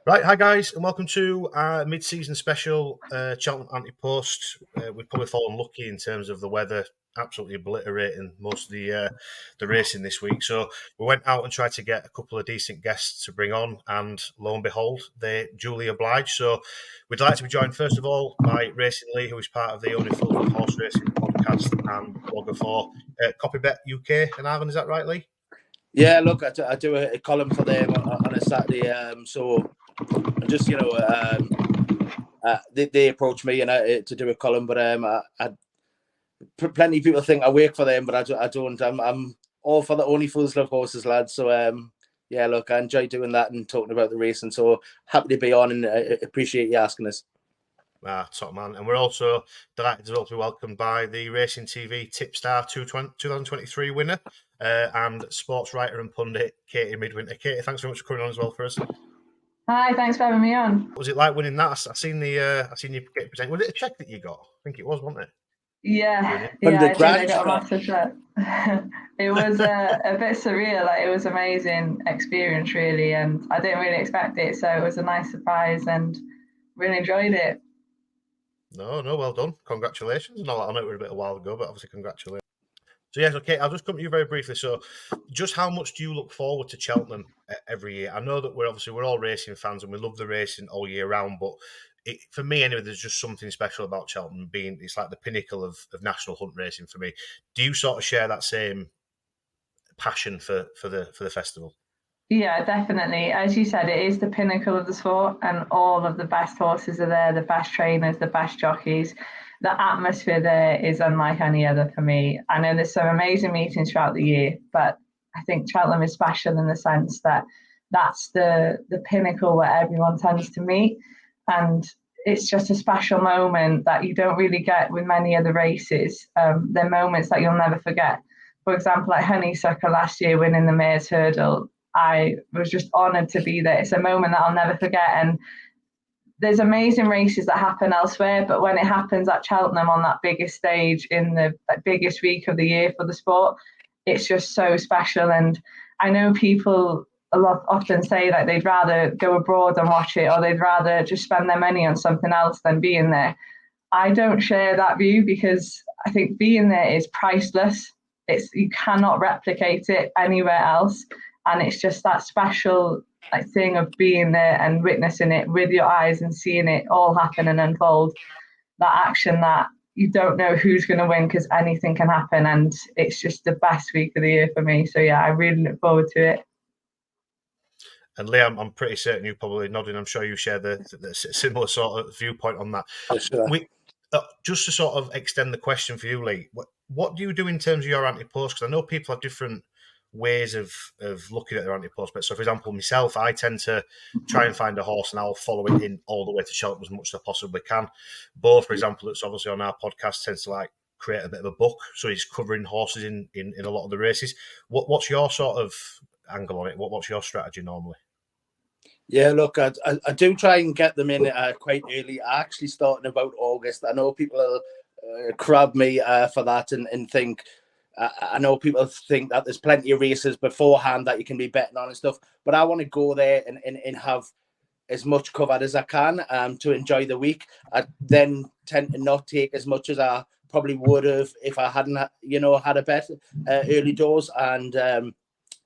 Right, hi guys, and welcome to our mid-season special Cheltenham Ante Post. We've probably fallen lucky in terms of the weather, absolutely obliterating most of the racing this week. So we went out and tried to get a couple of decent guests to bring on, and lo and behold, they duly obliged. So we'd like to be joined first of all by Racing Lee, who is part of the Only Fools of Horse Racing podcast and blogger for Copybet UK and Ireland. Is that right, Lee? Yeah, look, I do a column for them on a Saturday. So just they approached me and to do a column, but plenty of people think I work for them, but I don't. I'm all for the Only Fools Love Horses, lads. So yeah, look, I enjoy doing that and talking about the racing. So happy to be on, and appreciate you asking us. Top man. And we're also delighted to be welcomed by the Racing TV Tipstar 2023 winner and sports writer and pundit, Katie Midwinter. Katie, thanks very much for coming on as well for us. Hi, thanks for having me on. What was it like winning that? I seen you get presented. Was it a cheque that you got? I think it was, wasn't it? Yeah, I got a massive cheque. It was a bit surreal. Like, it was an amazing experience, really, and I didn't really expect it, so it was a nice surprise and really enjoyed it. No, well done. Congratulations. I know it was a bit a while ago, but obviously congratulations. So yes, okay, I'll just come to you very briefly. So just how much do you look forward to Cheltenham every year? I know that we're all racing fans and we love the racing all year round, but for me anyway, there's just something special about Cheltenham it's like the pinnacle of national hunt racing for me. Do you sort of share that same passion for the festival? Yeah, definitely. As you said, it is the pinnacle of the sport, and all of the best horses are there, the best trainers, the best jockeys. The atmosphere there is unlike any other for me. I know there's some amazing meetings throughout the year, but I think Cheltenham is special in the sense that that's the pinnacle where everyone tends to meet. And it's just a special moment that you don't really get with many other races. They're moments that you'll never forget. For example, like Honeysuckle last year winning the Mayor's Hurdle, I was just honoured to be there. It's a moment that I'll never forget. And there's amazing races that happen elsewhere, but when it happens at Cheltenham on that biggest stage in the biggest week of the year for the sport, it's just so special. And I know people often say that they'd rather go abroad and watch it, or they'd rather just spend their money on something else than being there. I don't share that view, because I think being there is priceless. You cannot replicate it anywhere else. And it's just that special thing of being there and witnessing it with your eyes and seeing it all happen and unfold. That action that you don't know who's going to win, because anything can happen. And it's just the best week of the year for me. So yeah, I really look forward to it. And Lee, I'm pretty certain you probably nodding. I'm sure you share the similar sort of viewpoint on that. Sure. Just to sort of extend the question for you, Lee, what do you do in terms of your Ante Post? Because I know people have different ways of looking at their Ante Post bet. So, for example, myself, I tend to try and find a horse and I'll follow it in all the way to Cheltenham as much as I possibly can. Bo, for example, that's obviously on our podcast, tends to create a bit of a book, so he's covering horses in a lot of the races. What's your sort of angle on it? What's your strategy normally? Yeah, look, I do try and get them in quite early. I actually start in about August. I know people will crab me for that and think. I know people think that there's plenty of races beforehand that you can be betting on and stuff, but I want to go there and have as much covered as I can to enjoy the week. I then tend to not take as much as I probably would have if I hadn't, had a bet early doors. And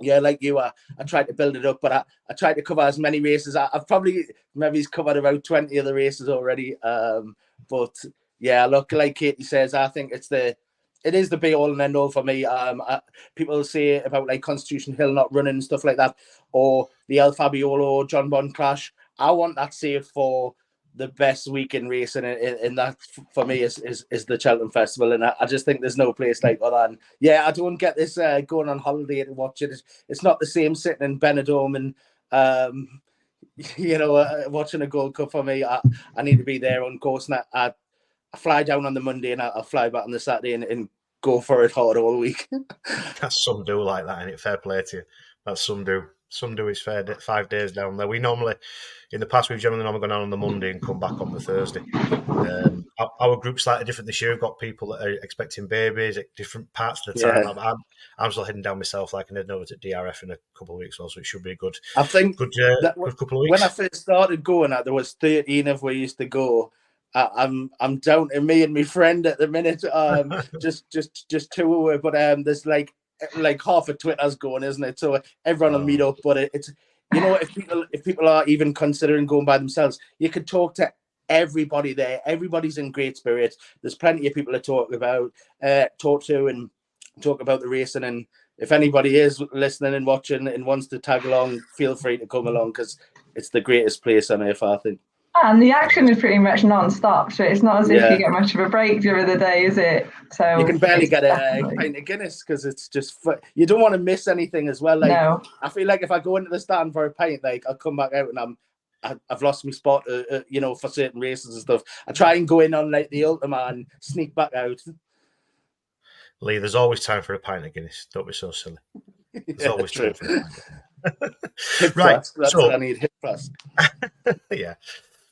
yeah, like you, I tried to build it up, but I tried to cover as many races. I've probably maybe covered about 20 of the races already. But yeah, look, like Katie says, I think it is the be all and end all for me. People say about Constitution Hill not running and stuff like that, or the El Fabiolo John Bond crash. I want that saved for the best weekend racing, and that for me is the Cheltenham Festival, and I just think there's no place like that. And yeah, I don't get this going on holiday to watch it. It's not the same sitting in Benidorm and watching a Gold Cup for me. I need to be there on course, and I fly down on the Monday and I'll fly back on the Saturday and go for it hard all week. That's some do like that, and it fair play to you. That's some do. Sunday is 5 days down there. We normally, in the past, we've generally gone down on the Monday and come back on the Thursday. Our group's slightly different this year. We've got people that are expecting babies at different parts of the time. Yeah. I'm still heading down myself, like, and heading over to DRF in a couple of weeks, also. It should be a good. I think good couple of weeks. When I first started going, there was 13 of we used to go. I'm down to me and my friend at the minute. just two away, but there's like half of Twitter's going, isn't it? So everyone will meet up, but it's if people are even considering going by themselves, you could talk to everybody there. Everybody's in great spirits. There's plenty of people to talk to and talk about the racing. And if anybody is listening and watching and wants to tag along, feel free to come along, because it's the greatest place on earth, I think. And the action is pretty much non-stop, so it's not as if you get much of a break during the day, is it? So you can barely get a pint of Guinness, because it's just you don't want to miss anything as well. Like, no. I feel like if I go into the stand for a pint, like, I'll come back out and I've lost my spot, for certain races and stuff. I try and go in on like the Ultima and sneak back out. Lee, there's always time for a pint of Guinness. Don't be so silly. There's always time for a pint. Right, that's what I need. Hip flask. Yeah.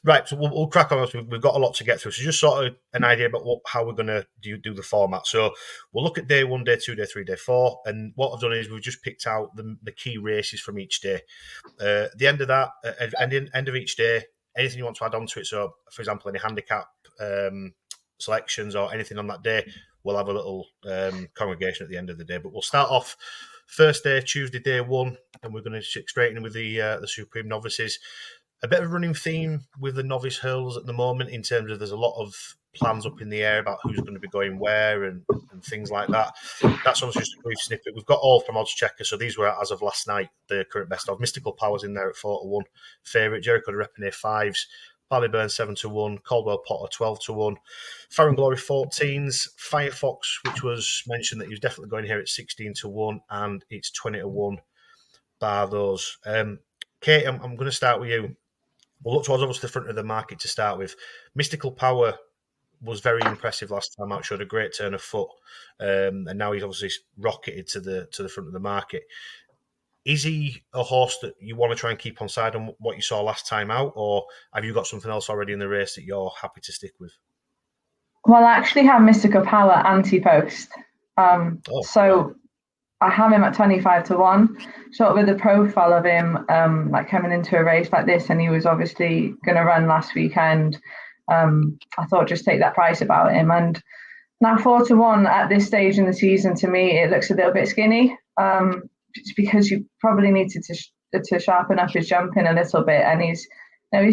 Right, so we'll crack on. We've got a lot to get through. So just sort of an idea about how we're going to do the format. So we'll look at day 1, day 2, day 3, day 4. And what I've done is we've just picked out the key races from each day. At the end of that, end of each day, anything you want to add on to it. So, for example, any handicap selections or anything on that day, we'll have a little congregation at the end of the day. But we'll start off first day, Tuesday, day 1, and we're going to stick straight in with the Supreme Novices. A bit of a running theme with the novice hurls at the moment, in terms of there's a lot of plans up in the air about who's going to be going where and things like that. That's obviously just a brief snippet. We've got all from Odds Checker, so these were, as of last night, the current best of. Mystical Powers in there at 4-1. Favourite, Jericho de Repenay 5s. Ballyburn 7-1. Caldwell Potter 12-1. Farron Glory 14s. Firefox, which was mentioned that he was definitely going here at 16-1, and it's 20-1 bar those. Kate, I'm going to start with you. We'll look towards obviously the front of the market to start with. Mystical Power was very impressive last time out, showed a great turn of foot, and now he's obviously rocketed to the front of the market. Is he a horse that you want to try and keep on side on what you saw last time out, or have you got something else already in the race that you're happy to stick with? Well, I actually have Mystical Power Ante Post. So I have him at 25-1, sort of with the profile of him, like coming into a race like this, and he was obviously going to run last weekend. I thought just take that price about him. And now 4-1 at this stage in the season, to me, it looks a little bit skinny. Just because you probably needed to sharpen up his jumping a little bit, and he's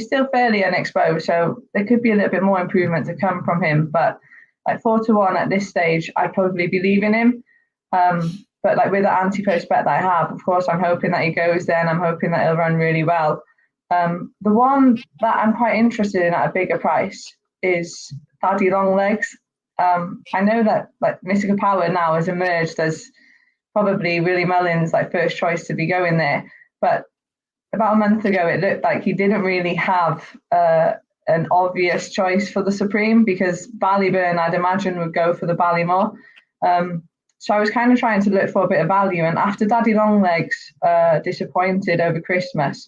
still fairly unexposed, so there could be a little bit more improvement to come from him. But like 4-1 at this stage, I probably believe in him. But like with the Ante-Post bet that I have, of course, I'm hoping that he goes there, and I'm hoping that he'll run really well. The one that I'm quite interested in at a bigger price is Daddy Longlegs. I know that like Mystical Power now has emerged as probably Willie Mullins' like first choice to be going there, but about a month ago it looked like he didn't really have an obvious choice for the Supreme, because Ballyburn, I'd imagine, would go for the Ballymore. So I was kind of trying to look for a bit of value, and after Daddy Longlegs disappointed over Christmas,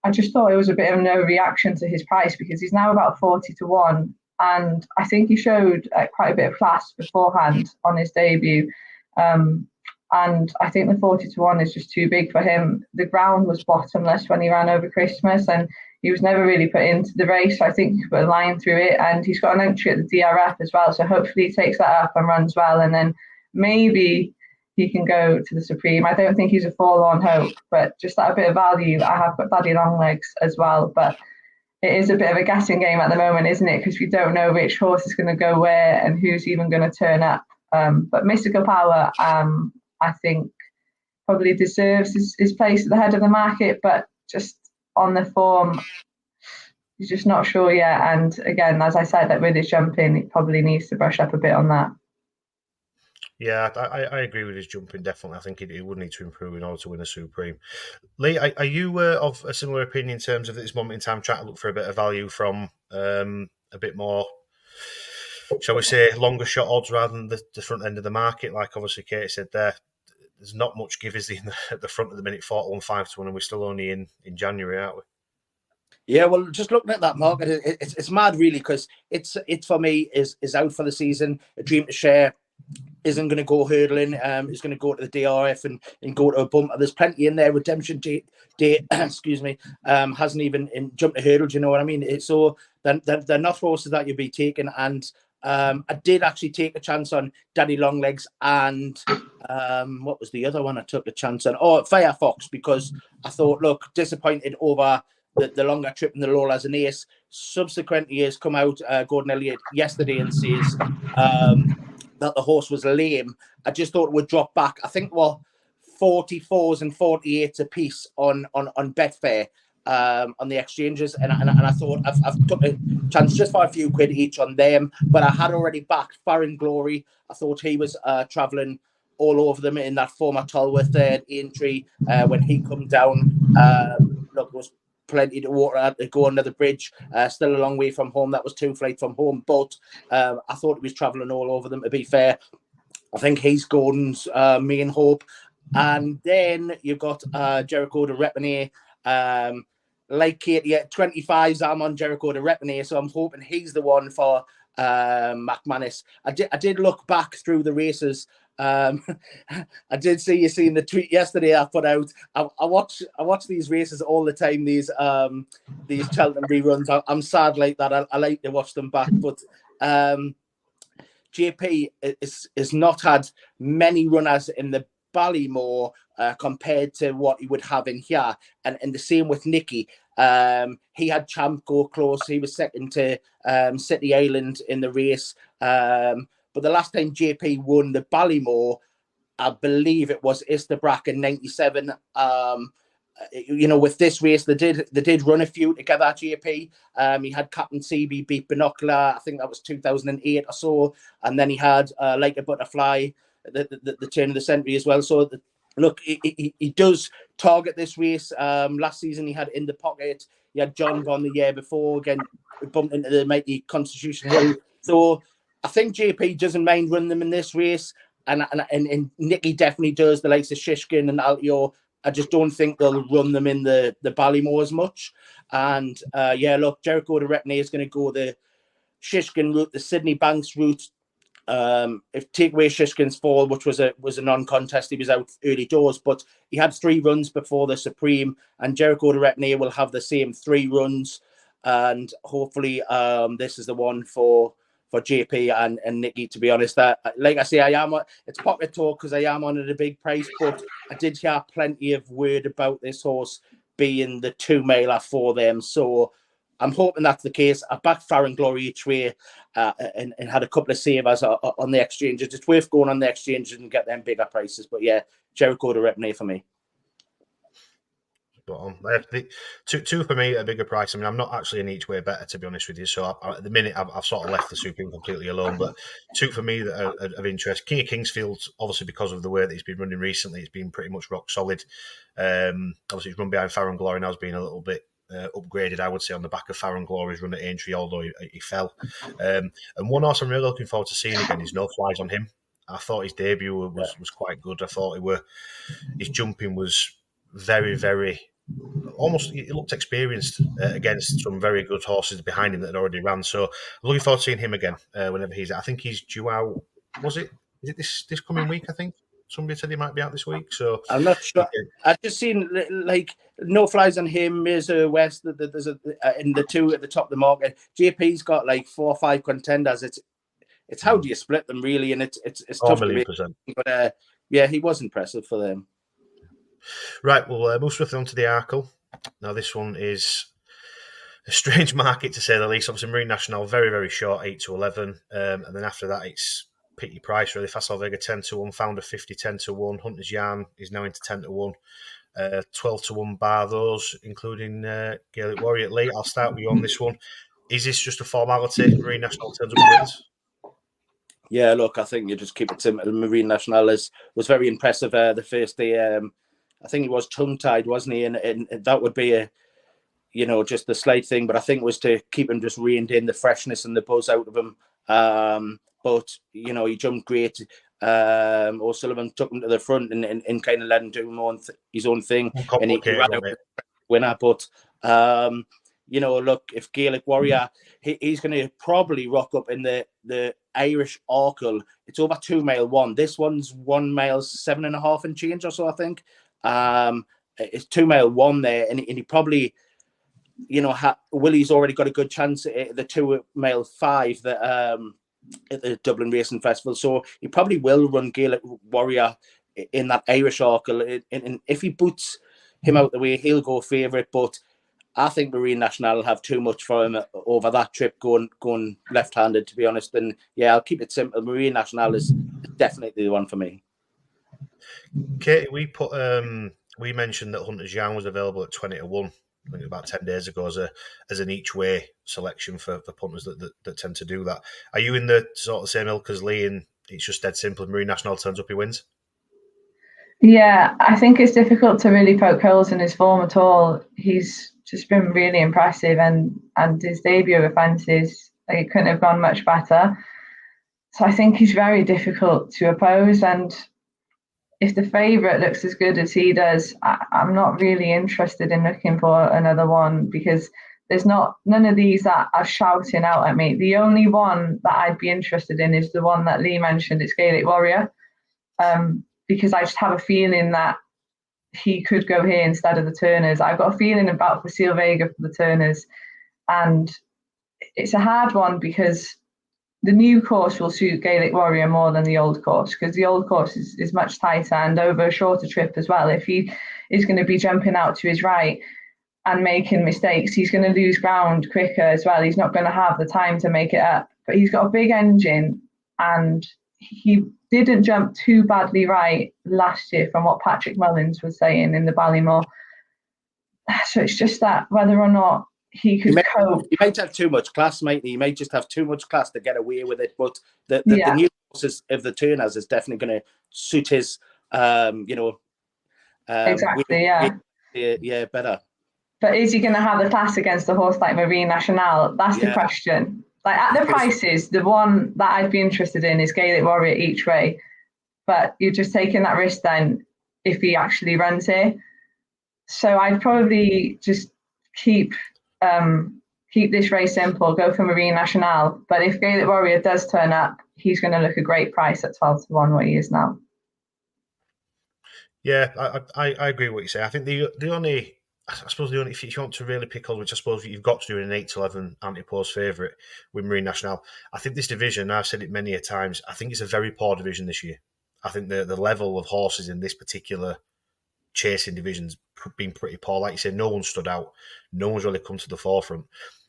I just thought it was a bit of no reaction to his price, because he's now about 40-1, and I think he showed quite a bit of class beforehand on his debut. And I think the 40-1 is just too big for him. The ground was bottomless when he ran over Christmas, and he was never really put into the race. So I think he could put a line through it, and he's got an entry at the DRF as well. So hopefully he takes that up and runs well, and then maybe he can go to the Supreme. I don't think he's a forlorn hope, but just that a bit of value, I have got Daddy Longlegs as well. But it is a bit of a guessing game at the moment, isn't it? Because we don't know which horse is going to go where and who's even going to turn up. But Mystical Power, I think, probably deserves his place at the head of the market, but just on the form, he's just not sure yet. And again, as I said, that with his jumping, he probably needs to brush up a bit on that. Yeah, I agree with his jumping, definitely. I think he would need to improve in order to win a Supreme. Lee, are you of a similar opinion in terms of at this moment in time trying to look for a bit of value from a bit more, shall we say, longer shot odds rather than the front end of the market? Like obviously Katie said there, there's not much give, is there, at the front of the minute, 41 5-1, and we're still only in January, aren't we? Yeah, well, just looking at that market, it's mad, really, because it's for me is out for the season. A Dream to Share isn't going to go hurdling. Is going to go to the DRF and go to a bumper. There's plenty in there. Redemption Day, excuse me, hasn't even jumped a hurdle. Do you know what I mean? So they're not horses that you'll be taking. And I did actually take a chance on Daddy Longlegs and what was the other one I took a chance on? Oh, Firefox, because I thought, look, disappointed over the longer trip in the Lola as an ace. Subsequently, has come out, Gordon Elliott, yesterday and says that the horse was lame. I just thought it would drop back. I think, well, 44s and 48s a piece on Betfair on the exchanges. And I thought I've took a chance just for a few quid each on them. But I had already backed Farron Glory. I thought he was travelling all over them in that former Tolworth there at Aintree when he come down. Look, it was plenty to water to go under the bridge. Still a long way from home. That was 2 flights from home, but I thought he was travelling all over them. To be fair, I think he's Gordon's main hope. And then you've got Jericho de Repine. Like Katie, 25s, I'm on Jericho de Repine, so I'm hoping he's the one for McManus. I did look back through the races. I did see you seeing the tweet yesterday I put out. I watch these races all the time, these Cheltenham reruns. I'm sad like that. I like to watch them back, but JP is not had many runners in the Ballymore compared to what he would have in here, and the same with Nicky. He had Champ go close. He was second to City Island in the race. But the last time JP won the Ballymore, I believe it was Isterbrack in '97. With this race, they did run a few together, JP. He had Captain CB beat Binocular. I think that was 2008 or so. And then he had Like a Butterfly, the turn of the century as well. So, look, he does target this race. Last season, he had In the Pocket. He had John Von the year before. Again, bumped into the mighty Constitution Hill. So, I think JP doesn't mind running them in this race, and Nicky definitely does. The likes of Shishkin and Altio, I just don't think they'll run them in the Ballymore as much. And look, Jericho de Repine is going to go the Shishkin route, the Sydney Banks route. If take away Shishkin's fall, which was a non-contest, he was out early doors, but he had 3 runs before the Supreme, and Jericho de Repine will have the same 3 runs, and hopefully this is the one for JP and Nicky. To be honest, like I say, it's pocket talk because I am on at a big price, but I did hear plenty of word about this horse being the 2-miler for them, so I'm hoping that's the case. I backed Farron Glory each way and had a couple of savers on the exchanges. It's worth going on the exchanges and get them bigger prices, but yeah, Jericho de Repine for me. But I have two for me at a bigger price. I mean, I'm not actually an each way better, to be honest with you. So at the minute, I've sort of left the Supreme completely alone. But 2 for me that are of interest. King of Kingsfield, obviously because of the way that he's been running recently, it's been pretty much rock solid. Obviously, he's run behind Farron Glory now, has been a little bit upgraded, I would say, on the back of Farron Glory's run at Aintree, although he fell. And one horse I'm really looking forward to seeing again is No Flies on Him. I thought his debut was quite good. I thought his jumping was very, very almost, he looked experienced against some very good horses behind him that had already ran. So I'm looking forward to seeing him again whenever I think he's due out. Is it this coming week? I think somebody said he might be out this week. So I'm not sure. I've just seen like No Flies on Him, Mirza West. There's in the 2 at the top of the market. JP's got like 4 or 5 contenders. It's how do you split them really, and it's tough to make. But he was impressive for them. Right, we'll move swiftly on to the Arkle. Now, this one is a strange market to say the least. Obviously, Marine National, very, very short, 8 to 11. And then after that, it's pity price, really. Fast Vega, 10 to 1. Founder, 50, 10 to 1. Hunter's Yarn is now into 10 to 1. 12 to 1 bar those, including Gaelic Warrior Lee. I'll start with you on this one. Is this just a formality? Marine National turns up and wins? Yeah, look, I think you just keep it simple. Marine National was very impressive the first day. I think he was tongue-tied, wasn't he? And that would be just the slight thing. But I think it was to keep him just reined in the freshness and the buzz out of him. But, he jumped great. O'Sullivan took him to the front and kind of let him do his own thing, and he ran out with the winner. But look, if Gaelic Warrior, he's going to probably rock up in the Irish Arkle. It's over 2 mile one. This one's 1 mile 7.5 and change or so, I think. It's 2 mile one there, and he probably, Willie's already got a good chance at the 2 mile 5 that at the Dublin Racing Festival, so he probably will run Gaelic Warrior in that Irish Arkle, and if he boots him out the way, he'll go favourite. But I think Marine National will have too much for him over that trip going left-handed, to be honest. And yeah, I'll keep it simple. Marine National is definitely the one for me. Katie, we mentioned that Hunter's Yarn was available at 20-1. I think about 10 days ago as an each way selection for punters that tend to do that. Are you in the sort of same ilk as Lee, and it's just dead simple? If Marine National turns up, he wins? Yeah, I think it's difficult to really poke holes in his form at all. He's just been really impressive, and his debut offences, it couldn't have gone much better. So I think he's very difficult to oppose, and if the favourite looks as good as he does, I'm not really interested in looking for another one, because there's none of these that are shouting out at me. The only one that I'd be interested in is the one that Lee mentioned. It's Gaelic Warrior, because I just have a feeling that he could go here instead of the Turners. I've got a feeling about Facile Vega for the Turners, and it's a hard one because the new course will suit Gaelic Warrior more than the old course, because the old course is much tighter and over a shorter trip as well. If he is going to be jumping out to his right and making mistakes, he's going to lose ground quicker as well. He's not going to have the time to make it up. But he's got a big engine, and he didn't jump too badly right last year from what Patrick Mullins was saying in the Ballymore. So it's just that whether or not he could cope. He might have too much class, mightn't he? He might just have too much class to get away with it. But the new courses of the Turners is definitely going to suit his, exactly, yeah, better. But is he going to have the class against a horse like Marine National? That's the question. Like at the prices, the one that I'd be interested in is Gaelic Warrior each way. But you're just taking that risk then if he actually runs here. So I'd probably just keep this race simple, go for Marine National. But if Gaelic Warrior does turn up, he's going to look a great price at 12-1 where he is now. Yeah, I agree with what you say. I think the only if you want to really pick on, which I suppose you've got to do in an 8-11 Ante Post favourite with Marine National, I think this division, I've said it many a times, I think it's a very poor division this year. I think the level of horses in this particular chasing division's been pretty poor. Like you said, no one stood out. No one's really come to the forefront.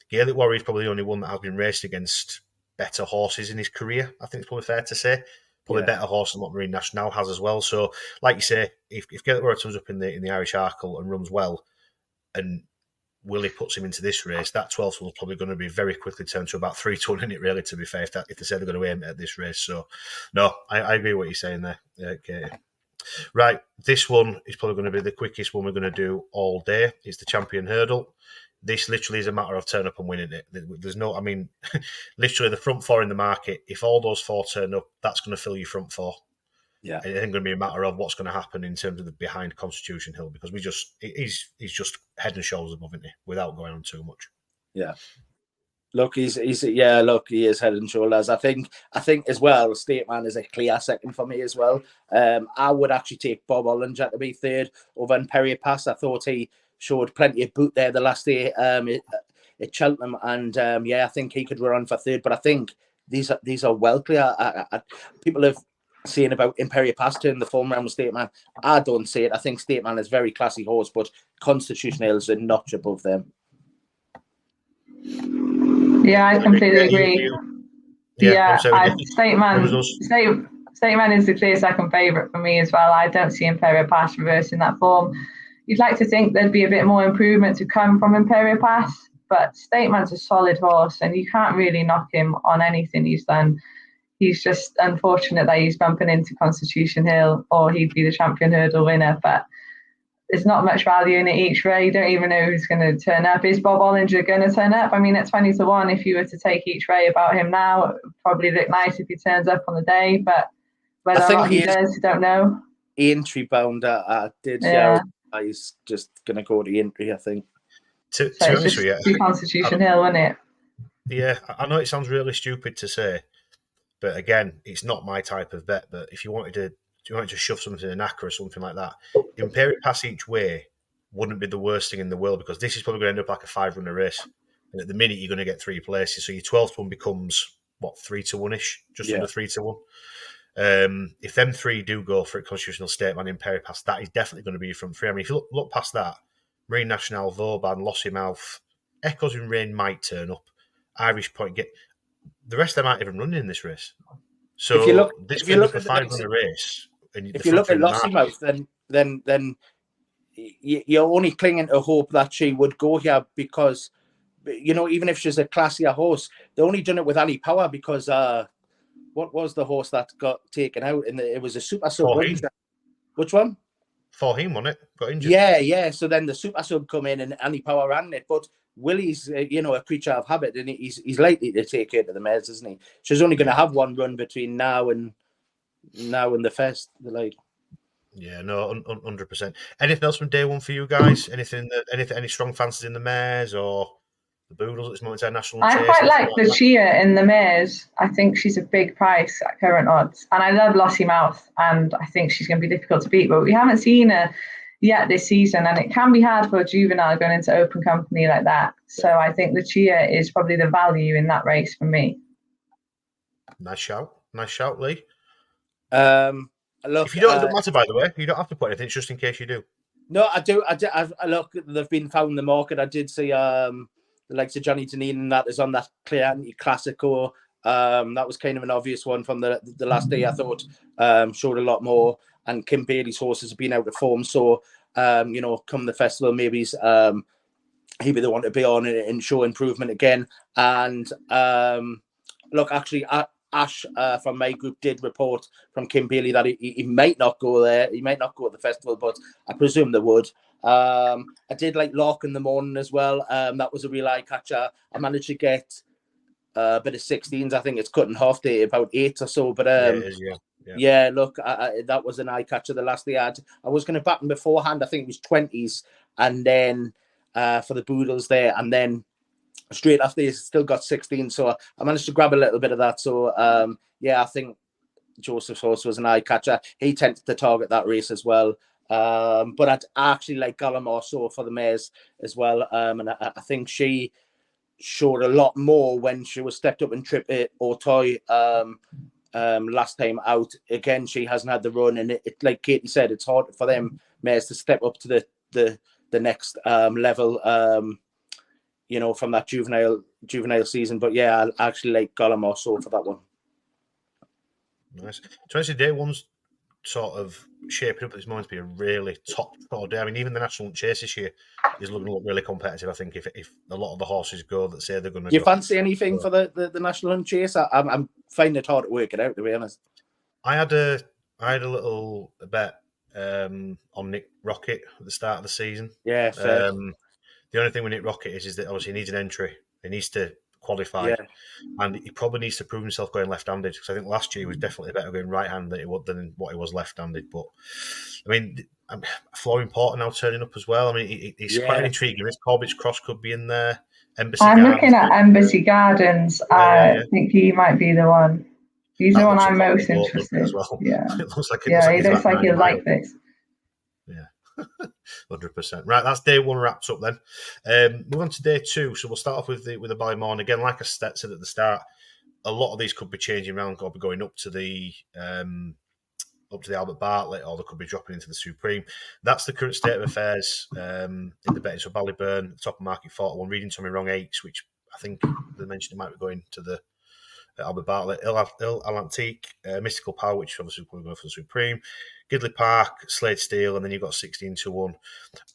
Gaelic Warrior is probably the only one that has been raced against better horses in his career. I think it's probably fair to say. Probably better horse than what Marine National has as well. So, like you say, if Gaelic Warrior turns up in the Irish Arkle and runs well, and Willie puts him into this race, that 12th one's probably going to be very quickly turned to about 3-1 in it, really, to be fair, if they say they're going to aim it at this race. So, no, I agree with what you're saying there. Okay. Right, this one is probably going to be the quickest one we're going to do all day. It's the Champion Hurdle. This literally is a matter of turn up and winning it. There's no, literally the front four in the market, if all those four turn up, that's going to fill your front four. Yeah. It ain't going to be a matter of what's going to happen in terms of the behind Constitution Hill, because he's just head and shoulders above, isn't he, without going on too much. Yeah. Look, he is head and shoulders. I think as well, State Man is a clear second for me as well. I would actually take Bob Ollinger to be third over in Perry Pass. I thought he showed plenty of boot there the last day at Cheltenham, and I think he could run for third. But I think these are well clear. People have saying about Imperial Pass turning the form around with State Man. I don't see it. I think State Man is a very classy horse, but Constitution Hill is a notch above them. Yeah, I completely agree. State Man is the clear second favourite for me as well. I don't see Imperial Pass reversing that form. You'd like to think there'd be a bit more improvement to come from Imperial Pass, but State Man's a solid horse, and you can't really knock him on anything he's done. He's just unfortunate that he's bumping into Constitution Hill, or he'd be the Champion Hurdle winner, but there's not much value in it each way. You don't even know who's going to turn up. Is Bob Ollinger going to turn up? At 20-1, if you were to take each way about him now, it would probably look nice if he turns up on the day, but Whether I or think not he does, don't know. Entry bound. I did hear he's just going to go to entry, I think. To So be it's honest just with you, Constitution Hill, isn't it? yeah, I know it sounds really stupid to say, but again, it's not my type of bet. But if you wanted to shove something in an ACCA or something like that, Imperial Pass each way wouldn't be the worst thing in the world, because this is probably going to end up like a 5-runner race. And at the minute, you're going to get 3 places. So your 12th one becomes, 3-1-ish? Just under 3-1. If them 3 do go for a constitutional statement in Imperial Pass, that is definitely going to be your front 3. I mean, if you look past that, Marine National, Vauban, Lossiemouth, Echoes in Rein might turn up. Irish Point get the rest. They mi't even run in this race. So if you look for at 5-runner race, and if the you front look 3 at in the market, Lossiemouth, then you're only clinging to hope that she would go here because, even if she's a classier horse, they only done it with Annie Power because what was the horse that got taken out? And it was a super sub. Which one? For him, wasn't it? Got injured. Yeah. So then the super sub come in and Annie Power ran it. But Willie's, a creature of habit, and he's likely to take her to the mares, isn't he? She's only going to have one run between now and the fest. Yeah, no, 100%. Anything else from day one for you guys? Any strong fancies in the mares or the Boodles at this moment in time? National I Chase? quite like the Chia in the mares. I think she's a big price at current odds. And I love Lossiemouth, and I think she's going to be difficult to beat. But we haven't seen her yet this season, and it can be hard for a juvenile going into open company like that. So I think the Chia is probably the value in that race for me. Nice shout, Lee. Look, if you don't, it doesn't matter, by the way. You don't have to put anything, just in case you do. No, I do. I look, they've been found in the market. I did see the likes of Johnny Deneen and that is on that Clearly Classico. That was kind of an obvious one from the last day. I thought showed a lot more. And Kim Bailey's horses have been out of form, so come the festival, maybe he'll be the one to be on and show improvement again. And look, actually, Ash from my group did report from Kim Bailey that he might not go there. He might not go to the festival, but I presume they would. I did like Lark in the morning as well. That was a real eye catcher. I managed to get a bit of 16s. I think it's cut in half to about 8 or so. But yeah, it is, yeah. Look, that was an eye catcher. The last they had, I was going to back them beforehand. I think it was 20s, and then for the Boodles there, and then straight after they still got 16. So I managed to grab a little bit of that. So I think Joseph's horse was an eye catcher. He tended to target that race as well. But I'd actually like Gallimore so for the mares as well. And I think she showed a lot more when she was stepped up and tripped it or toy last time out. Again, she hasn't had the run, and it like Katie said, it's hard for them mares to step up to the next level. From that juvenile season. But yeah, I actually like Gallimore so for that one. Nice. 20 day one's sort of shaping up at this moment to be a really top day. I mean, even the National Chase this year is looking to look really competitive. I think if a lot of the horses go that say they're going to. Do you fancy anything for the National Chase? I'm finding it hard to work it out, to be honest. I had a little bet on Nick Rocket at the start of the season. Yeah, fair. The only thing with Nick Rocket is that obviously he needs an entry. He needs to qualify, and he probably needs to prove himself going left-handed, because I think last year he was definitely better going right-handed than what he was left-handed. But I mean, Flooring Porter now turning up as well. I mean, he's quite an intriguing risk. Corbett's Cross could be in there. I'm looking at Embassy Gardens. I think he might be the one. He's the one I'm most interested in. As well. Yeah, it looks like he looks like he'll like this. Yeah. 100%. Right, that's day one wrapped up then. Move on to day two. So we'll start off with the Ballymorn. Again, like I said at the start, a lot of these could be changing around, could be going up to the Albert Bartlett, or they could be dropping into the Supreme. That's the current state of affairs in the betting. So Ballyburn, top of market 41, reading to me wrong 8s, which I think they mentioned it might be going to the Albert Bartlett, Il Atlantique, Mystical Power, which obviously will go for the Supreme, Gidley Park, Slade Steel, and then you've got 16-1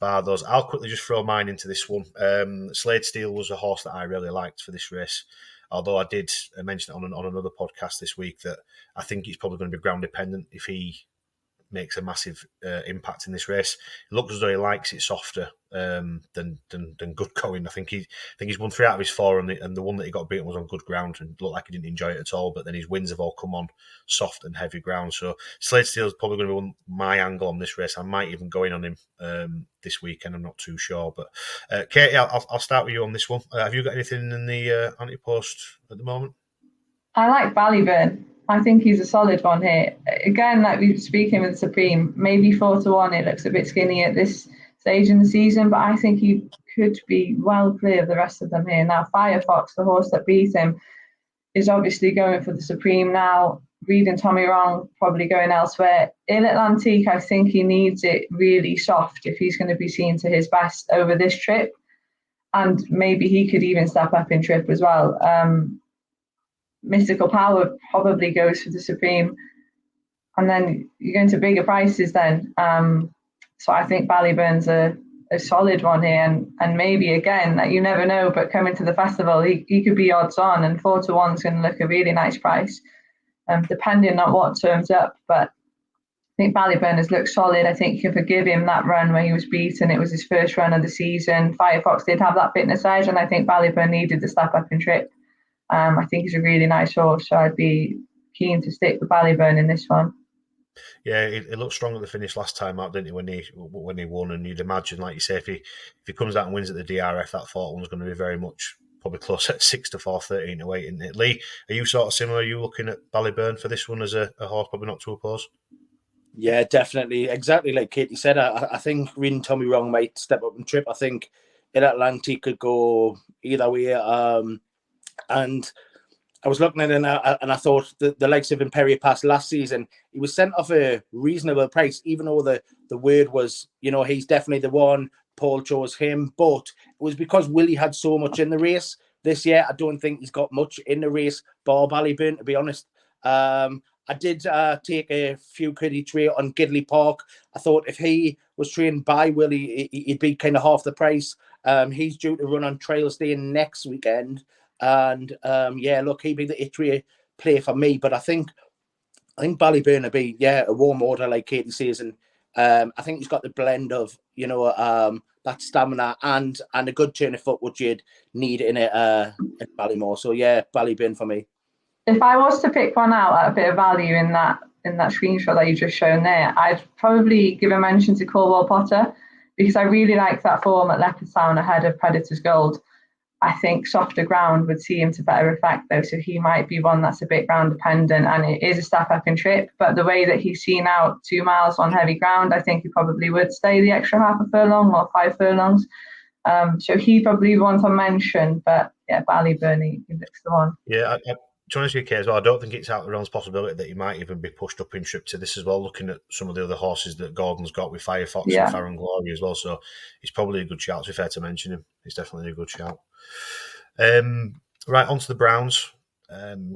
bar those. I'll quickly just throw mine into this one. Slade Steel was a horse that I really liked for this race, although I did mention it on another podcast this week that I think he's probably going to be ground dependent if he makes a massive impact in this race. It looks as though he likes it softer than good going. I think he's won 3 out of his 4, and the one that he got beaten was on good ground and looked like he didn't enjoy it at all. But then his wins have all come on soft and heavy ground. So Slade Steel is probably going to be my angle on this race. I might even go in on him this weekend. I'm not too sure. But Katie, I'll start with you on this one. Have you got anything in the Ante Post at the moment? I like Ballyburn. I think he's a solid one here. Again, like we were speaking with Supreme, maybe 4-1. It looks a bit skinny at this stage in the season, but I think he could be well clear of the rest of them here. Now, Firefox, the horse that beat him, is obviously going for the Supreme now. Reading Tommy wrong, probably going elsewhere. Il Atlantique, I think he needs it really soft if he's going to be seen to his best over this trip. And maybe he could even step up in trip as well. Mystical Power probably goes for the Supreme, and then you're going to bigger prices then. So I think Ballyburn's a solid one here, and maybe again, that you never know, but coming to the festival, he could be odds on, and 4-1 is going to look a really nice price, depending on what turns up. But I think Ballyburn has looked solid. I think you can forgive him that run where he was beaten. It was his first run of the season. Firefox did have that fitness edge, and I think Ballyburn needed the step up in trip. I think he's a really nice horse, so I'd be keen to stick with Ballyburn in this one. Yeah, it looked strong at the finish last time out, didn't he? When he won, and you'd imagine, like you say, if he comes out and wins at the DRF, that 4-1's going to be very much probably close at 6-4, 13-8, isn't it? Lee, are you sort of similar? Are you looking at Ballyburn for this one as a horse probably not to oppose? Yeah, definitely. Exactly like Katie said. I think Reading Tommy wrong might step up and trip. I think Il Atlantique could go either way. And I was looking at it and I thought the likes of Imperia Pass last season, he was sent off a reasonable price, even though the word was, he's definitely the one. Paul chose him, but it was because Willie had so much in the race this year. I don't think he's got much in the race, bar Ballyburn, to be honest. I did take a few credits on Gidley Park. I thought if he was trained by Willie, he'd be kind of half the price. He's due to run on Trails Day next weekend. And look, he'd be the Itria play for me. But I think Ballyburn will be a warm order, like Katie says, and I think he's got the blend of that stamina and a good turn of foot, which you'd need in Ballymore. So Ballyburn for me. If I was to pick one out at a bit of value in that screenshot that you just shown there, I'd probably give a mention to Cornwall Potter, because I really like that form at Leopardstown ahead of Predators Gold. I think softer ground would see him to better effect, though, so he might be one that's a bit ground dependent, and it is a step up in trip. But the way that he's seen out 2 miles on heavy ground, I think he probably would stay the extra half a furlong or 5 furlongs. So he probably wants a mention, but Ballyburn, he looks the one. Yeah, to be honest with you, Kate, as well, I don't think it's out of the realms possibility that he might even be pushed up in trip to this as well, looking at some of the other horses that Gordon's got with Firefox and Farron Glory as well. So he's probably a good shout. To be fair to mention him, he's definitely a good shout. Right, on to the Browns.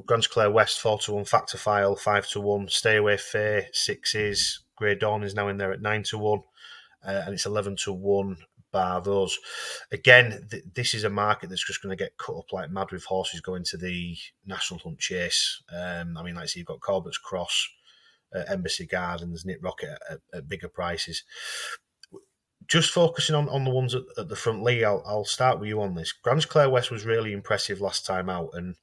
Grants Clare West, 4-1, Factor File, 5-1, Stay Away Fair, 6s, Grey Dawn is now in there at 9-1, and it's 11-1. Bar those. Again, this is a market that's just going to get cut up like mad with horses going to the National Hunt Chase. Like I say, you've got Corbett's Cross, Embassy Gardens, Knit Rocket at bigger prices. Just focusing on the ones at the front, Lee, I'll start with you on this. Grants Clare West was really impressive last time out, and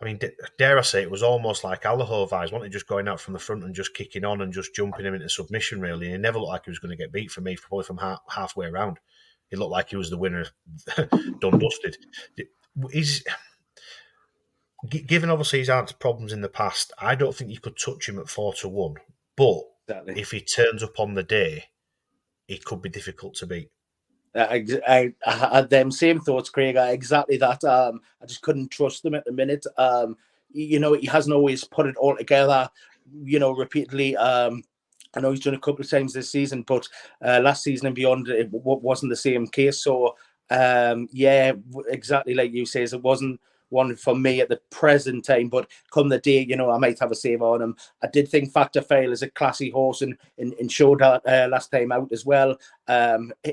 I mean, dare I say, it was almost like Allaho vibes, wasn't it? Just going out from the front and just kicking on and just jumping him into submission, really. And he never looked like he was going to get beat for me, probably from halfway around. He looked like he was the winner, done dusted. Given obviously he's had problems in the past, I don't think you could touch him at 4-1. But exactly. If he turns up on the day, he could be difficult to beat. I had them same thoughts, Craig. Exactly that. I just couldn't trust him at the minute. He hasn't always put it all together, repeatedly. I know he's done a couple of times this season, but last season and beyond, it wasn't the same case. So, exactly like you say, it wasn't one for me at the present time, but come the day, I might have a save on him. I did think Factor Fail is a classy horse and showed that last time out as well.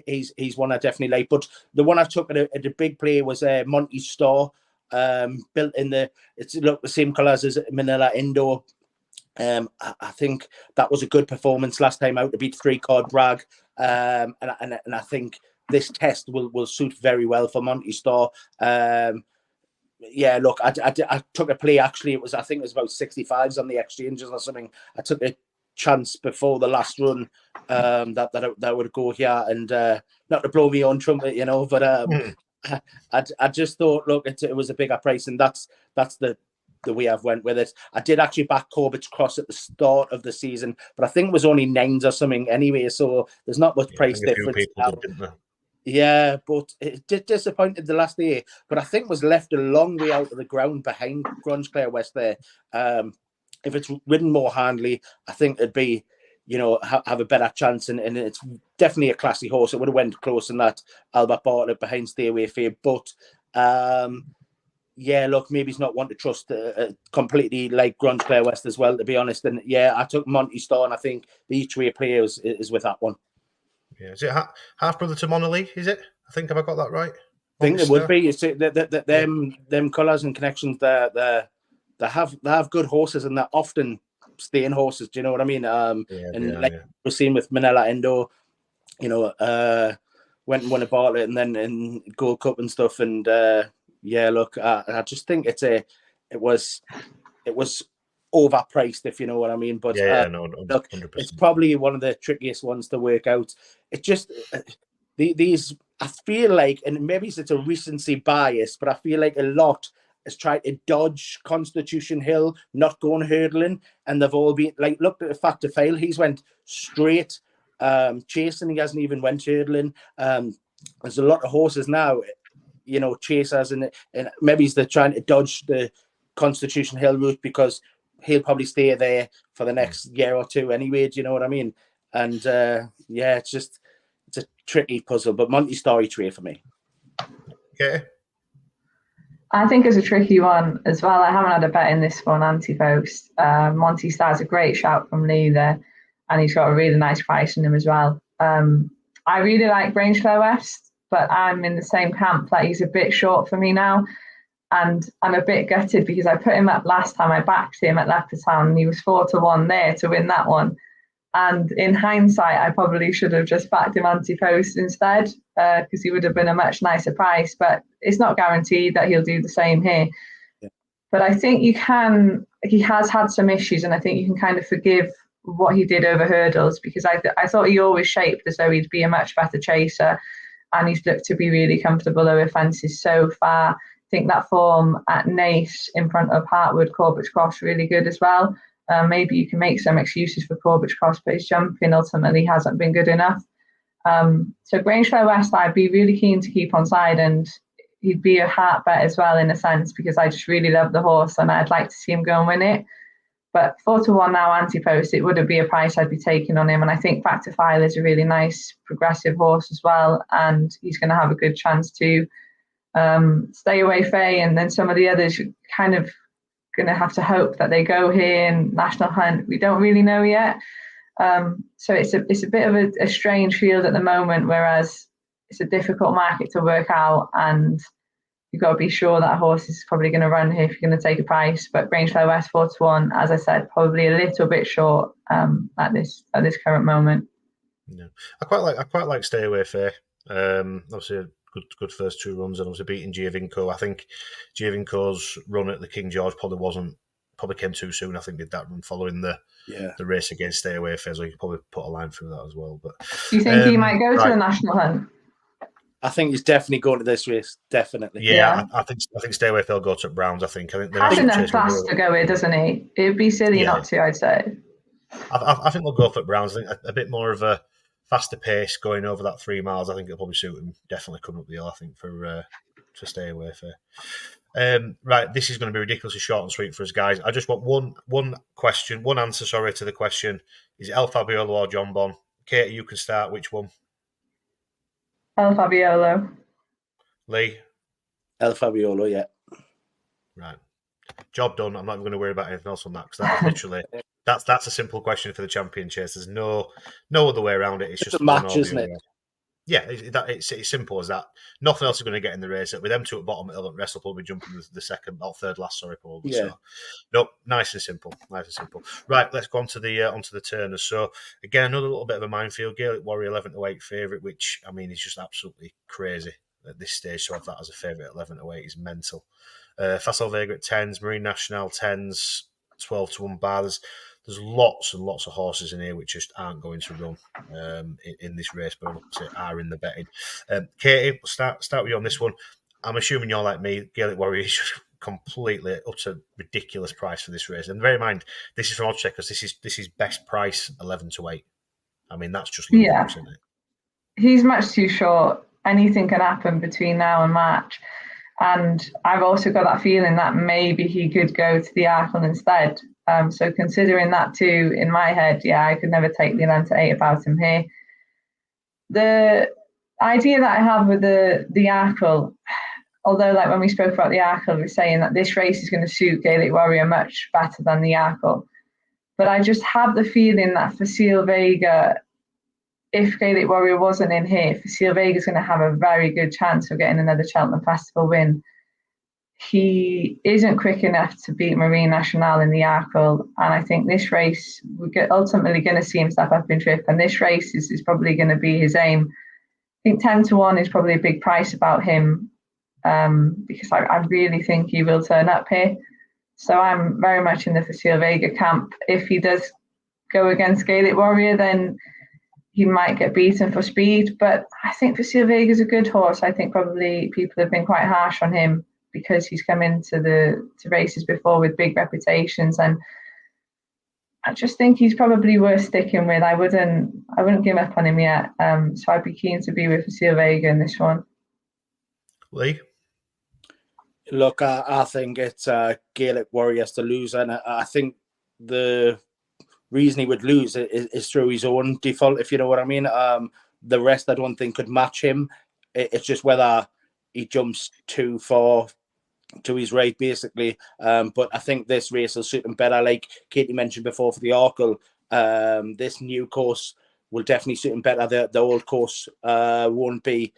He's one I definitely like, but the one I took at a big play was Monty Star, built in the same colours as Manila Indoor. I think that was a good performance last time out to beat 3-Card Bragg, and I think this test will suit very well for Monty Starr. Yeah, look, I took a play, actually. I think it was about 65s on the exchanges or something. I took a chance before the last run that would go here, and not to blow me on trumpet, but I just thought, look, it was a bigger price, and that's the way I've went with it. I did actually back Corbett's Cross at the start of the season, but I think it was only 9s or something anyway, so there's not much price difference now. Yeah, but it did disappointed the last year. But I think was left a long way out of the ground behind Grungeclair West there. If it's ridden more handily, I think it'd be, have a better chance. And it's definitely a classy horse. It would have went close than that Albert Bartlett behind Stay Away Fair. But yeah, look, maybe he's not one to trust completely like Grungeclair West as well, to be honest. And yeah, I took Monty Starr, and I think the each way player is with that one. Yeah, is it half brother to Monolith? Is it? I think, have I got that right? I think it would be. It's them colours and connections. They have good horses, and they're often staying horses. Do you know what I mean? We're seeing with Manila Endo, went and won a Bartlett and then in Gold Cup and stuff. And look, I just think it was overpriced, if you know what I mean. But look, 100%. It's probably one of the trickiest ones to work out. It just these, I feel like, and maybe it's a recency bias, but I feel like a lot has tried to dodge Constitution Hill, not going hurdling, and they've all been like, look at the Factor Fail. He's went straight chasing. He hasn't even went hurdling. There's a lot of horses now, chasers, and maybe they're trying to dodge the Constitution Hill route because he'll probably stay there for the next year or two anyway. Do you know what I mean? And it's a tricky puzzle. But Monty Starr trade for me. Okay. I think it's a tricky one as well. I haven't had a bet in this one, Ante Post. Monty Starr's a great shout from Lee there, and he's got a really nice price in him as well. I really like Grungeclair West, but I'm in the same camp that he's a bit short for me now. And I'm a bit gutted because I put him up last time. I backed him at Leopardstown, and he was 4-1 there to win that one. And in hindsight, I probably should have just backed him Ante Post instead, because he would have been a much nicer price. But it's not guaranteed that he'll do the same here. Yeah. But I think he has had some issues, and I think you can kind of forgive what he did over hurdles, because I thought he always shaped as though he'd be a much better chaser, and he's looked to be really comfortable over fences so far. I think that form at Naas in front of Hartwood, Corbett's Cross, really good as well. Maybe you can make some excuses for Corbett's Cross, but his jumping ultimately hasn't been good enough. So Grungeclair West, I'd be really keen to keep on side, and he'd be a heart bet as well in a sense, because I just really love the horse and I'd like to see him go and win it. But 4-1 now, Ante Post, it wouldn't be a price I'd be taking on him. And I think Factor File is a really nice progressive horse as well, and he's going to have a good chance to Stay Away Faye, and then some of the others you're kind of going to have to hope that they go here. And National Hunt, we don't really know yet. So it's a bit of a strange field at the moment, whereas it's a difficult market to work out, and you've got to be sure that a horse is probably going to run here if you're going to take a price. But Grungeclair West 4-1, as I said, probably a little bit short at this current moment. Yeah, I quite like Stay Away Faye. Obviously a good first 2 runs, and obviously beating Giovinco. I think Giovinco's run at the King George probably came too soon. I think did that run following the race against Stay Away Faye, so you could probably put a line through that as well. But do you think he might go to the National Hunt? I think he's definitely going to this race. Definitely. Yeah. I think Stay Away Faye will go to Browns. I think has enough class to go here, doesn't he? It'd be silly not to, I'd say. I think they'll go for Browns. I think a bit more of a faster pace going over that 3 miles. I think it'll probably suit him. Definitely coming up the hill, I think, for Stay Away Faye. Right, this is going to be ridiculously short and sweet for us, guys. I just want one answer to the question. Is it El Fabiolo or John Bon? Katie, you can start. Which one? El Fabiolo. Lee? El Fabiolo, yeah. Right. Job done. I'm not even going to worry about anything else on that, because that's literally that's a simple question for the champion chase. There's no other way around it. It's just a match, isn't it? yeah, it's simple as that. Nothing else is going to get in the race. With them two at bottom, rest will probably jumping the second or third last. Sorry, probably. Yeah. So, nope, nice and simple. Right, let's go on to the turners. So again, another little bit of a minefield. Gaelic Warrior 11-8 favourite, which I mean is just absolutely crazy at this stage. So have that as a favourite 11-8 is mental. Facile Vega at 10s, Marine National 10s, 12-1 bar. There's lots and lots of horses in here which just aren't going to run in this race, but are in the betting. Katie, start with you on this one. I'm assuming you're like me. Gaelic Warrior is just completely utter ridiculous price for this race. And bear in mind, this is from Oddscheckers. This is best price 11-8. I mean, that's just ludicrous, isn't it? He's much too short. Anything can happen between now and March. And I've also got that feeling that maybe he could go to the Arkle instead. So considering that too, in my head, yeah, I could never take the 11-8 about him here. The idea that I have with the Arkle, although like when we spoke about the Arkle, we were saying that this race is going to suit Gaelic Warrior much better than the Arkle. But I just have the feeling that Facile Vega, if Gaelic Warrior wasn't in here, Facile Vega is going to have a very good chance of getting another Cheltenham Festival win. He isn't quick enough to beat Marine National in the Arkle, and I think this race, we're ultimately going to see him step up in trip, and this race is probably going to be his aim. I think 10-1 is probably a big price about him, because I really think he will turn up here. So I'm very much in the Facile Vega camp. If he does go against Gaelic Warrior, then he might get beaten for speed, but I think Facile Vega is a good horse. I think probably people have been quite harsh on him because he's come into to races before with big reputations, and I just think he's probably worth sticking with. I wouldn't give up on him yet. So I'd be keen to be with Facile Vega in this one. Lee? Look, I think it's Gaelic Warriors to lose, and I think the reason he would lose is through his own default, if you know what I mean. The rest I don't think could match him. It's just whether he jumps too far to his right, basically. But I think this race will suit him better. Like Katie mentioned before for the Arkle, this new course will definitely suit him better. The old course won't be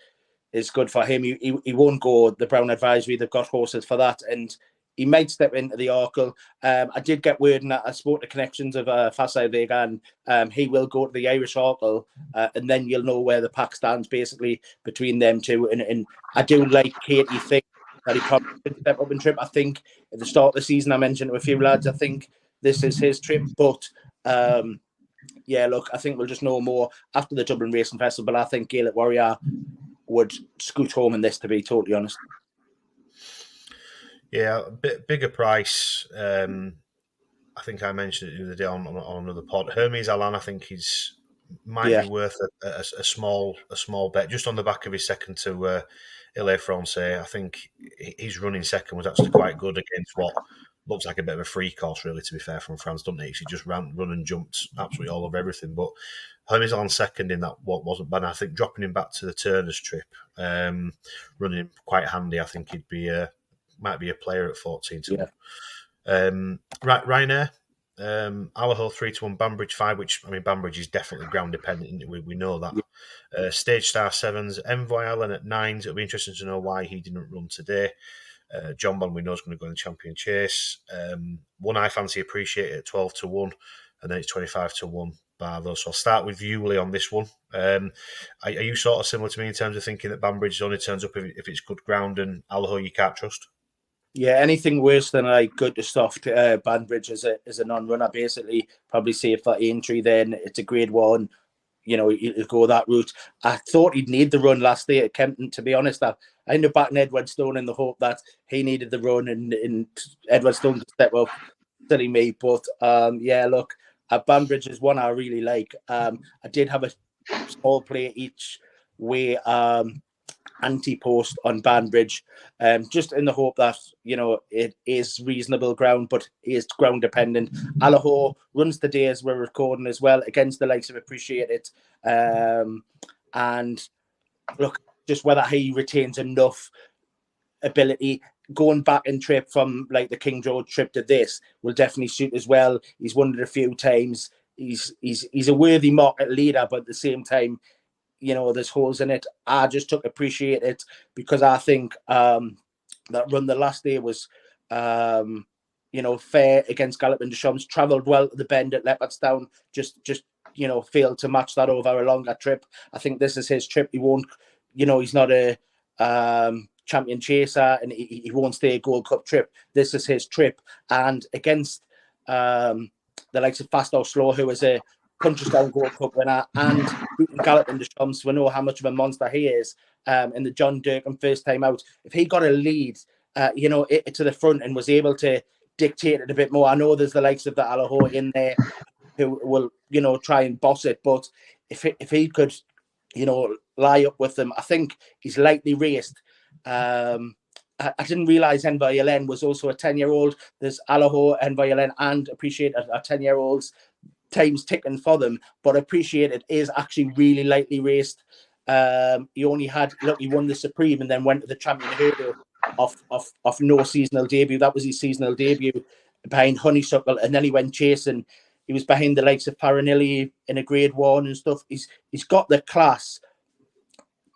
as good for him. He won't go the Brown Advisory. They've got horses for that, and he might step into the Arkle. I did get word, and I spoke to connections of Facile Vega, and he will go to the Irish Arkle, and then you'll know where the pack stands basically between them two. And I do like Katie think that he probably should step up in trip. I think at the start of the season, I mentioned to a few lads, I think this is his trip, but yeah, look, I think we'll just know more after the Dublin Racing Festival. But I think Gaelic Warrior would scoot home in this, to be totally honest. Yeah, a bit bigger price. I think I mentioned it the other day on another pod. Hermes Alan, I think might be worth a small bet just on the back of his second to Ile Francais. I think his running second was actually quite good against what looks like a bit of a free course, really, to be fair, from France, doesn't it? He just run and jumped absolutely all over everything. But Hermes Alan second in that what wasn't bad. I think dropping him back to the Turners trip, running him quite handy. I think he'd be might be a player at 14-1. Right, Ryanair, Allaho 3-1, Banbridge 5, which I mean Banbridge is definitely ground dependent. We know that. Stage Star 7s, Envoy Allen at 9s. It'll be interesting to know why he didn't run today. John Bond we know is going to go in the Champion Chase. One I fancy appreciate it at 12-1, and then it's 25-1 bar though. So I'll start with you, Lee, on this one. Are you sort of similar to me in terms of thinking that Banbridge only turns up if it's good ground and Allaho you can't trust? Yeah, anything worse than like good to soft Banbridge is a non-runner, basically. Probably safe for entry then. It's a grade 1. You know, you go that route. I thought he'd need the run last day at Kempton, to be honest. I ended up backing Edward Stone in the hope that he needed the run and Edward Stone to step up. Silly me. But yeah, look, Banbridge is one I really like. I did have a small play each way. Ante Post on Banbridge, just in the hope that, you know, it is reasonable ground, but is ground dependent. Allaho runs the day as we're recording as well against the likes of Appreciate It. And look, just whether he retains enough ability going back in trip from like the King George trip to this will definitely suit as well. He's won it a few times. He's a worthy market leader, but at the same time, there's holes in it. I just took appreciate it because I think that run the last day was fair against Galloping Deschamps. Travelled well to the bend at Leopardstown, just failed to match that over a longer trip. I think this is his trip. He won't, he's not a champion chaser, and he won't stay a Gold Cup trip. This is his trip, and against the likes of Fast or Slow, who is a Punchestown Gold Cup winner, and beating Galloping Deschamps, we know how much of a monster he is. In the John Durham first time out, if he got a lead, it to the front and was able to dictate it a bit more. I know there's the likes of the Allaho in there who will, try and boss it, but if he could, lie up with them, I think he's lightly raced. I didn't realise NVLN was also a 10-year-old. There's Allaho, NVLN, and Appreciate a 10-year-olds. Time's ticking for them, but Appreciate it is actually really lightly raced. He only he won the Supreme and then went to the Champion Hurdle off no seasonal debut. That was his seasonal debut behind Honeysuckle, and then he went chasing. He was behind the likes of Paranilli in a Grade 1 and stuff. He's got the class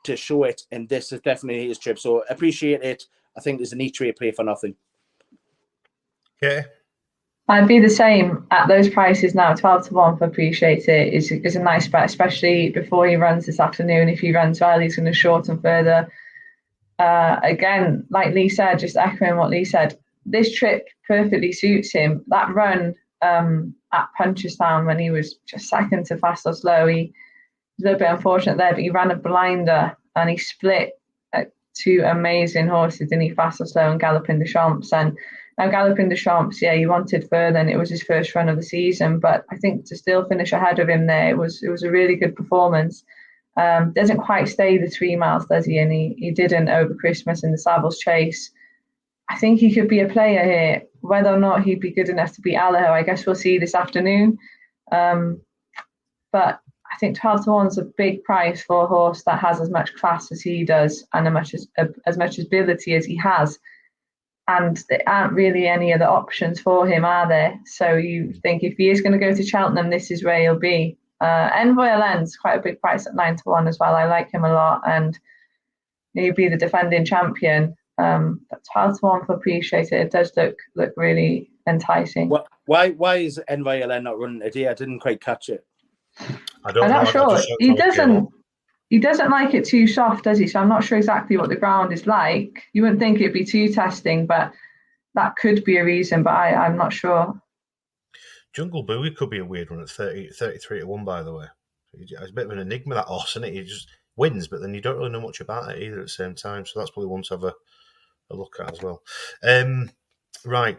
to show it, and this is definitely his trip. So Appreciate it. I think there's an E-Trade play for nothing. Yeah. I'd be the same at those prices now. 12-1 for Appreciate It is a nice bet, especially before he runs this afternoon. If he runs well, he's going to shorten further. Again, like Lee said, just echoing what Lee said, this trip perfectly suits him. That run at Punchestown when he was just second to Fast or Slow, he was a little bit unfortunate there, but he ran a blinder and he split two amazing horses, didn't he? Fast or Slow and Galloping Deschamps. And now Galloping Deschamps, he wanted further, and it was his first run of the season. But I think to still finish ahead of him there, it was a really good performance. Doesn't quite stay the 3 miles, does he? And he didn't over Christmas in the Savills Chase. I think he could be a player here. Whether or not he'd be good enough to beat Allaho, I guess we'll see this afternoon. But I think 12-1 is a big price for a horse that has as much class as he does and as much ability as he has. And there aren't really any other options for him, are there? So you think if he is going to go to Cheltenham, this is where he'll be. NVLN's quite a big price at 9-1 as well. I like him a lot, and he'd be the defending champion. But 12-1 for Appreciate It. It does look really enticing. Why is NVLN not running today? I didn't quite catch it. I'm not sure. He doesn't like it too soft, does he? So I'm not sure exactly what the ground is like. You wouldn't think it'd be too testing, but that could be a reason. But I'm not sure. Jungle Bowie could be a weird one at 33-1, by the way. It's a bit of an enigma, that horse, isn't it? He just wins, but then you don't really know much about it either at the same time. So that's probably one to have a look at as well. Right.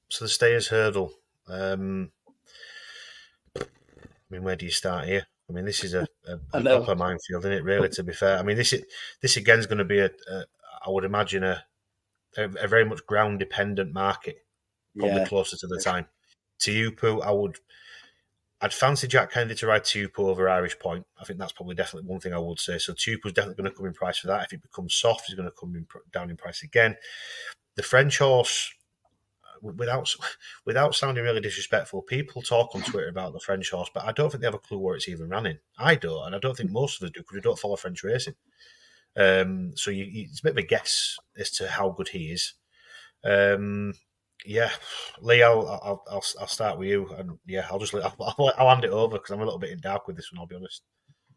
So the Stayers Hurdle. I mean, where do you start here? I mean, this is a proper minefield, isn't it, really, to be fair? I mean, this again is going to be I would imagine, a very much ground-dependent market, probably closer to the time. Tiupu, I'd fancy Jack Kennedy to ride Tiupu over Irish Point. I think that's probably definitely one thing I would say. So Tiupu's definitely going to come in price for that. If it becomes soft, he's going to come down in price again. The French horse, without sounding really disrespectful, people talk on Twitter about the French horse, but I don't think they have a clue where it's even running. I don't, and I don't think most of us do, because we don't follow French racing. So it's a bit of a guess as to how good he is. Yeah, Lee, I'll start with you, and I'll hand it over because I'm a little bit in dark with this one. I'll be honest.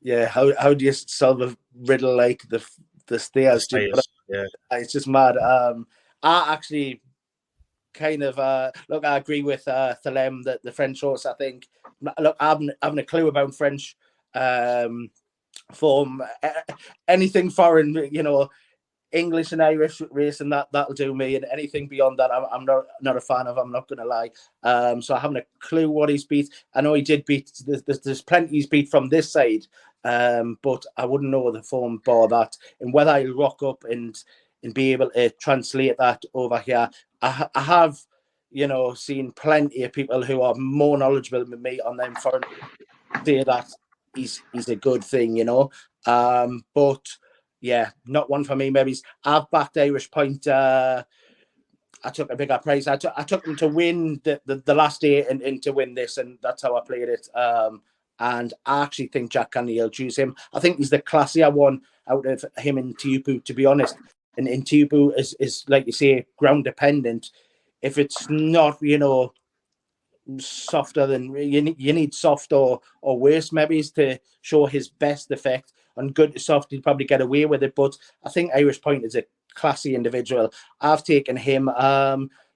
Yeah, how do you solve a riddle like the Stayers? Yeah, it's just mad. I actually kind of look. I agree with Thelem that the French horse. I think look, I haven't a clue about French form. Anything foreign, English and Irish racing, that'll do me, and anything beyond that I'm not a fan of. I'm not going to lie. So I haven't a clue what he's beat. I know he did beat. There's plenty he's beat from this side, but I wouldn't know the form bar that, and whether I'll rock up and be able to translate that over here. I have seen plenty of people who are more knowledgeable than me on them foreign say that he's a good thing, but. Yeah, not one for me. Maybe I've backed Irish Point. I took a bigger price. I took them to win the last day and to win this, and that's how I played it. And I actually think Jack Candy will choose him. I think he's the classier one out of him and Tiupu, to be honest. And Tiupu is, like you say, ground dependent. If it's not, softer than you need soft or worse maybe to show his best effect. On good to soft, he'd probably get away with it. But I think Irish Point is a classy individual. I've taken him.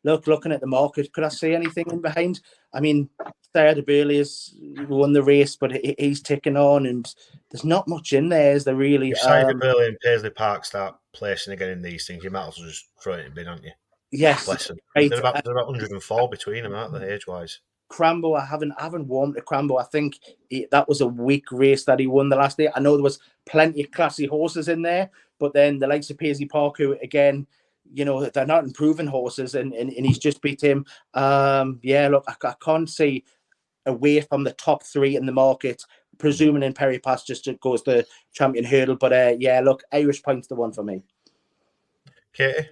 Looking at the market, could I say anything in behind? I mean, Third Burley has won the race, but he's ticking on, and there's not much in there, is there really? If Cider Burley and Paisley Park start placing again in these things, you might as well just throw it in bin, aren't you? Yes. Bless them. Right. They're about 104 between them, aren't they, age-wise? Crambo, I haven't warmed to Crambo. I think that was a weak race that he won the last day. I know there was plenty of classy horses in there, but then the likes of Paisley Park, who again, they're not improving horses, and he's just beat him. Look, I can't see away from the top three in the market, presuming in Perry Pass just goes the champion hurdle. But look, Irish Point's the one for me. Katie?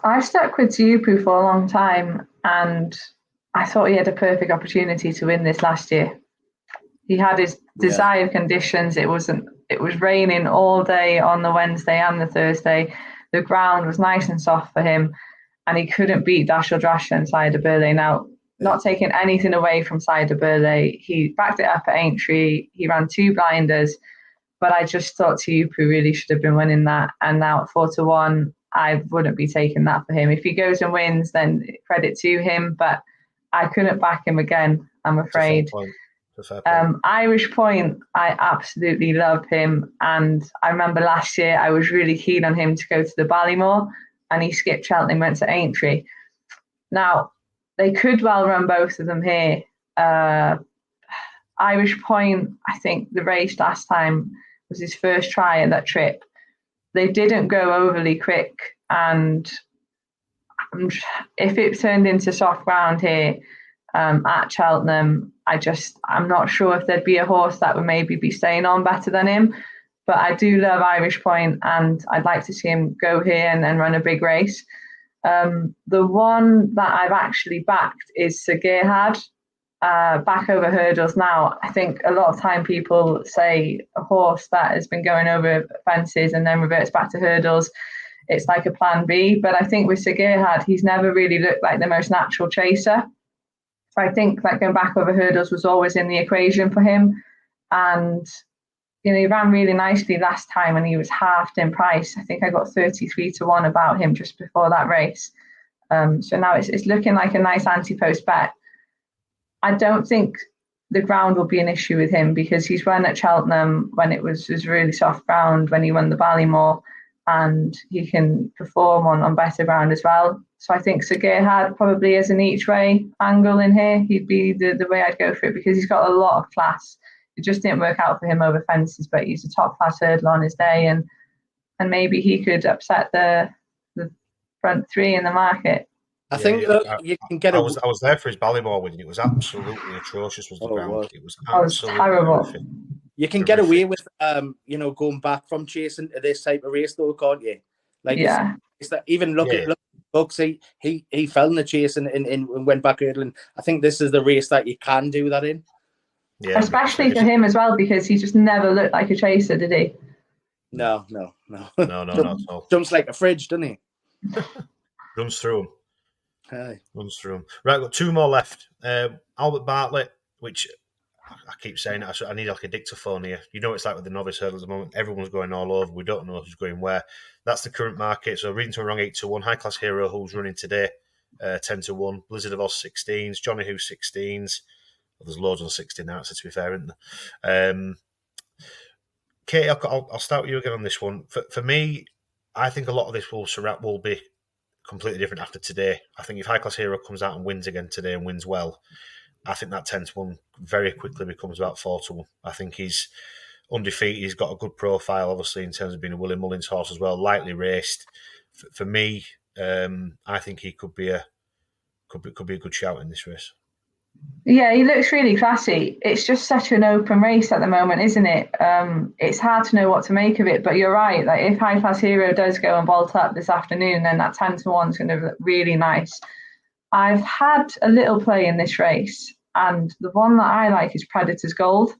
I've stuck with Tiupu for a long time, and I thought he had a perfect opportunity to win this last year. He had his desired conditions. It was raining all day on the Wednesday and the Thursday. The ground was nice and soft for him, and he couldn't beat Dashel Drash and Cider Burley. Now, not taking anything away from Cider Burley, he backed it up at Aintree. He ran 2 blinders, but I just thought Tiupu really should have been winning that. And now at 4-1, I wouldn't be taking that for him. If he goes and wins, then credit to him, but I couldn't back him again, I'm afraid. Irish Point, I absolutely love him. And I remember last year I was really keen on him to go to the Ballymore, and he skipped Cheltenham, went to Aintree. Now, they could well run both of them here. Irish Point, I think the race last time was his first try at that trip. They didn't go overly quick, and if it turned into soft ground here at Cheltenham, I'm not sure if there'd be a horse that would maybe be staying on better than him. But I do love Irish Point, and I'd like to see him go here and run a big race. The one that I've actually backed is Sir Gerhard, back over hurdles. Now, I think a lot of time people say a horse that has been going over fences and then reverts back to hurdles, it's like a plan B. But I think with Sir Gerhard, he's never really looked like the most natural chaser. So I think like going back over hurdles was always in the equation for him. And, he ran really nicely last time and he was halved in price. I think I got 33-1 about him just before that race. So now it's looking like a nice Ante Post bet. I don't think the ground will be an issue with him because he's run at Cheltenham when it was really soft ground when he won the Ballymore, and he can perform on better ground as well. So I think Sir Gerhard probably is an each way angle in here. He'd be the way I'd go for it because he's got a lot of class. It just didn't work out for him over fences, but he's a top class hurdler on his day, and maybe he could upset the front three in the market. I think you can get. I was there for his Ballymore win. It was absolutely atrocious. Was the ground? It was absolutely terrible. horrific. You can get away with going back from chasing to this type of race, though, can't you? Like, it's that even look at Bucks. He fell in the chase and went back hurdling. I think this is the race that you can do that in. Yeah, especially for him as well, because he just never looked like a chaser, did he? No. Not at all. Jumps like a fridge, doesn't he? Runs through him. Hey. Runs through him. Right, got 2 more left. Albert Bartlett, which I keep saying, I need like a dictaphone here. It's like with the novice hurdles at the moment. Everyone's going all over. We don't know who's going where. That's the current market. So reading to a wrong 8-1. High Class Hero, who's running today, 10-1. Blizzard of Oz 16s. Johnny Who 16s. Well, there's loads on 16 now, so to be fair, isn't there? Katie, I'll start with you again on this one. For me, I think a lot of this will be completely different after today. I think if High Class Hero comes out and wins again today and wins well, I think that 10-1 very quickly becomes about 4-1. I think he's undefeated. He's got a good profile, obviously, in terms of being a Willie Mullins horse as well, lightly raced. For me, I think he could be a good shout in this race. Yeah, he looks really classy. It's just such an open race at the moment, isn't it? It's hard to know what to make of it, but you're right. Like if High Class Hero does go and bolt up this afternoon, then that 10-1 is going to look really nice. I've had a little play in this race, And the one that I like is Predator's Gold,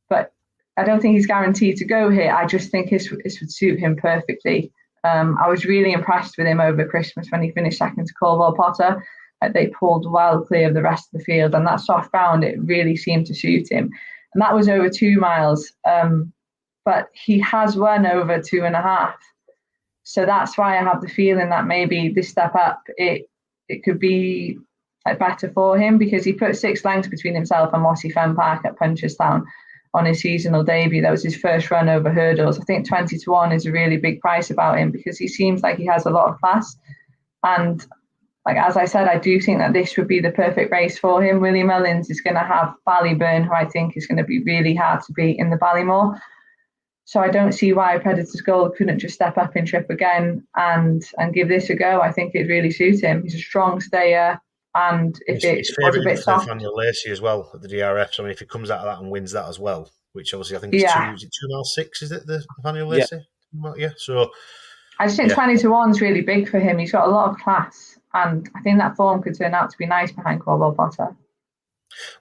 but I don't think he's guaranteed to go here. I just think this would suit him perfectly. I was really impressed with him over Christmas when he finished second to Cornwall Potter. They pulled well clear of the rest of the field, and that soft ground, it really seemed to suit him. And that was over 2 miles, but he has run over 2.5. So that's why I have the feeling that maybe this step up, it could be better for him, because he put 6 lengths between himself and Mossy Fen Park at Punchestown on his seasonal debut. That was his first run over hurdles. I think 20-1 is a really big price about him, because he seems like he has a lot of class. And like, as I said, I do think that this would be the perfect race for him. Willie Mullins is going to have Ballyburn, who I think is going to be really hard to beat in the Ballymore. So I don't see why Predator's Gold couldn't just step up in trip again and give this a go. I think it'd really suit him. He's a strong stayer, and if it was a bit soft, Nathaniel Lacey as well at the DRF. So I mean, if he comes out of that and wins that as well, which obviously I think is 2 miles 6, is it, the Nathaniel Lacey? Yeah. So I just think 20-1 is really big for him. He's got a lot of class, and I think that form could turn out to be nice behind Cornwall Potter.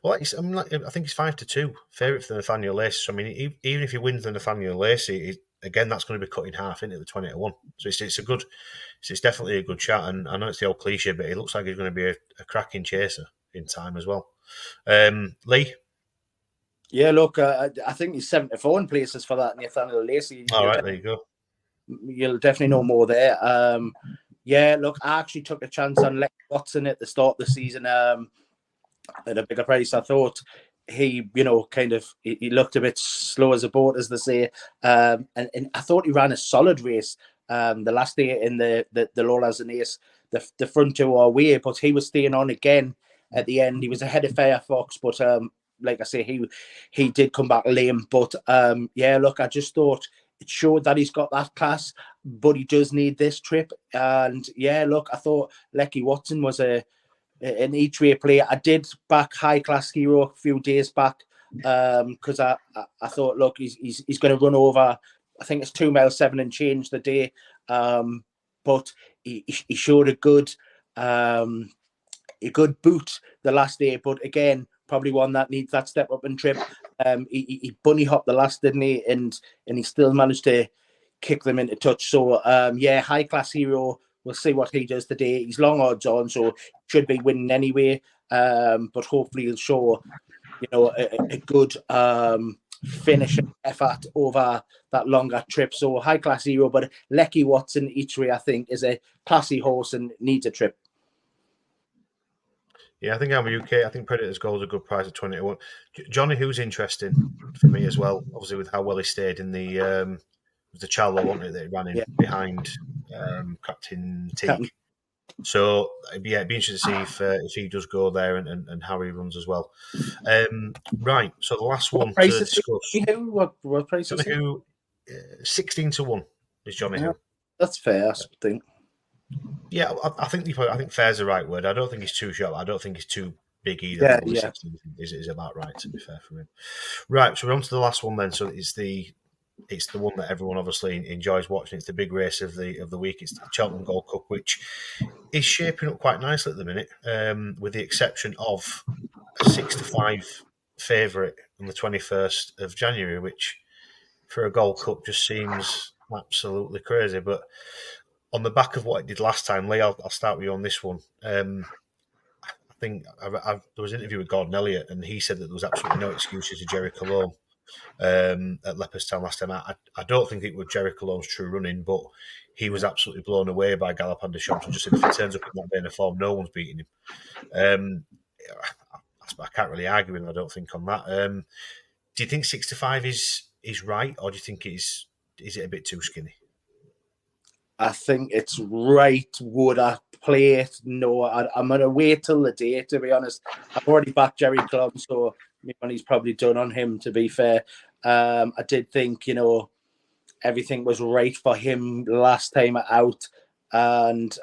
Well, I think it's 5-2 favourite for the Nathaniel Lacey. So I mean, even if he wins the Nathaniel Lacey, again, that's going to be cut in half into the 20-1. So it's definitely a good shot. And I know it's the old cliche, but it looks like he's going to be a cracking chaser in time as well. Lee? Yeah, look, I think he's 74 in places for that Nathaniel Lacey. All right, there you go. You'll definitely know more there. Yeah, look, I actually took a chance on Lex Watson at the start of the season at a bigger price. I thought he, he looked a bit slow as a boat, as they say. And I thought he ran a solid race the last day in the Lowlands and Ace. The front two are away, but he was staying on again at the end. He was ahead of Firefox, but like I say, he did come back lame. But yeah, look, I just thought it showed that he's got that class, but he does need this trip. And yeah, look, I thought Lecky Watson was an each-way player. I did back High Class Hero a few days back because I thought, look, he's going to run over, I think it's 2 miles 7 and change the day. But he showed a good boot the last day. But again, probably one that needs that step up and trip. He bunny hopped the last, didn't he? And he still managed to kick them into touch. So yeah, High Class Hero. We'll see what he does today. He's long odds on, so should be winning anyway. But hopefully he'll show, a good finishing effort over that longer trip. So High Class Hero, but Lecky Watson each way, I think, is a classy horse and needs a trip. Yeah, I think I'm UK. I think Predator's Gold is a good price at 20-1. Johnny, who's interesting for me as well, obviously with how well he stayed in the Chalwell, wasn't it, that he ran in behind Captain Teague. So it'd be interesting to see if he does go there and how he runs as well. Right, so the last one to discuss. What price is Johnny 16-1 is Johnny Who. That's fair, I think. Yeah, I think fair's the right word. I don't think he's too sharp. I don't think he's too big either. Yeah. 16 is about right, to be fair for him. Right, so we're on to the last one then. So it's the one that everyone obviously enjoys watching. It's the big race of the week. It's the Cheltenham Gold Cup, which is shaping up quite nicely at the minute, with the exception of a 6-5 favourite on the 21st of January, which for a Gold Cup just seems absolutely crazy. But on the back of what it did last time, Lee, I'll start with you on this one. I think there was an interview with Gordon Elliott, and he said that there was absolutely no excuses to Jerry Cologne at Leopardstown last time. I don't think it was Jerry Cologne's true running, but he was absolutely blown away by Galop and Deschamps. And just said if he turns up in that vein of form, no one's beating him. I can't really argue with him, I don't think, on that. Do you think 6-5 is right, or do you think is it a bit too skinny? I think it's right. Would I play it? No, I'm going to wait till the day, to be honest. I've already backed Jerry Club, so money's probably done on him, to be fair. I did think, everything was right for him last time out. And,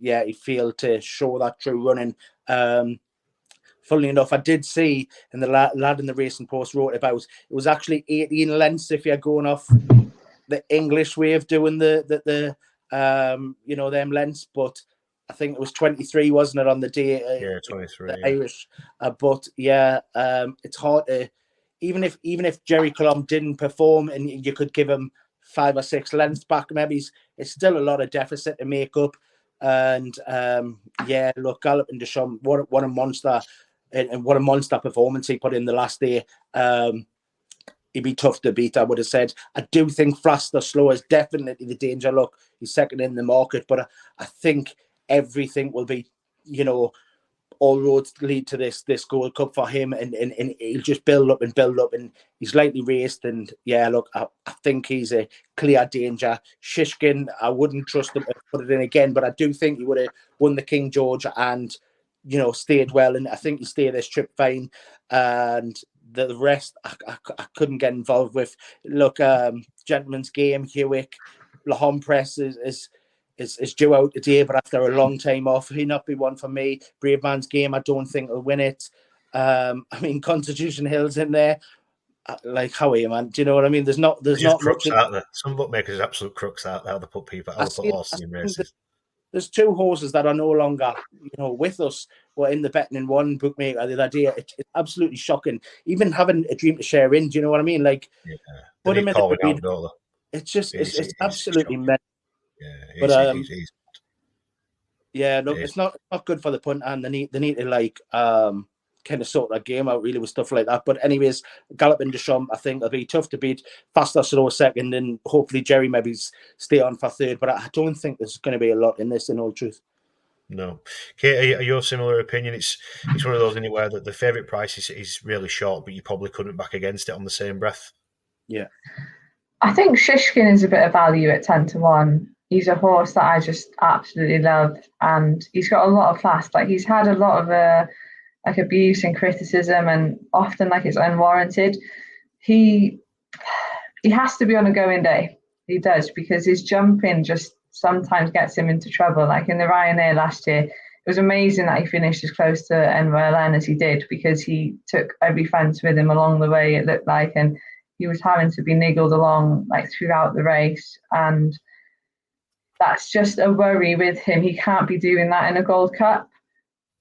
yeah, he failed to show that true running. Funnily enough, I did see, and the lad in the Racing Post wrote about, it was actually 18 lengths if you're going off the English way of doing the them lengths, but I think it was 23, wasn't it, on the day? Yeah, 23. The Irish. But yeah, it's hard to, even if Jerry Colomb didn't perform and you could give him 5 or 6 lengths back, maybe it's still a lot of deficit to make up. And yeah, look, Galloping Deschamps, what a monster, and what a monster performance he put in the last day. He'd be tough to beat, I would have said. I do think Fast or Slow is definitely the danger. Look, he's second in the market, but I think everything will be, all roads lead to this Gold Cup for him, and he'll just build up, and he's lightly raced. And yeah, look, I think he's a clear danger. Shishkin, I wouldn't trust him to put it in again, but I do think he would have won the King George and stayed well, and I think he stayed this trip fine. And the rest I couldn't get involved with. Look, Gentleman's Game, Hewick, Lahom Press is due out today, but after a long time off, he'll not be one for me. Brave Man's Game, I don't think will win it. I mean, Constitution Hill's in there. Like, how are you, man? Do you know what I mean? There's not crooks out there. Some bookmakers are absolute crooks out there. They put people, how they put horses in races. There's 2 horses that are no longer, with us. We're in the betting in one bookmaker the other day. It's absolutely shocking. Even having a Dream to Share in, do you know what I mean? Like, put him in the it's just, it's absolutely mental. Yeah, but yeah, look, it's not good for the punter, and they need to kind of sort that game out really with stuff like that. But anyways, Galloping Deschamps, I think it'll be tough to beat. Fast or Slow second, and hopefully Jerry maybe stay on for third. But I don't think there's going to be a lot in this, in all truth. No. Kate, are you similar opinion? It's one of those anywhere that the favourite price is really short, but you probably couldn't back against it on the same breath. Yeah. I think Shishkin is a bit of value at 10-1. He's a horse that I just absolutely love, and he's got a lot of class. Like, he's had a lot of abuse and criticism, and often it's unwarranted. He has to be on a going day. He does, because his jumping just sometimes gets him into trouble. Like in the Ryanair last year, it was amazing that he finished as close to NYLN as he did, because he took every fence with him along the way, it looked like, and he was having to be niggled along throughout the race, and that's just a worry with him. He can't be doing that in a Gold Cup.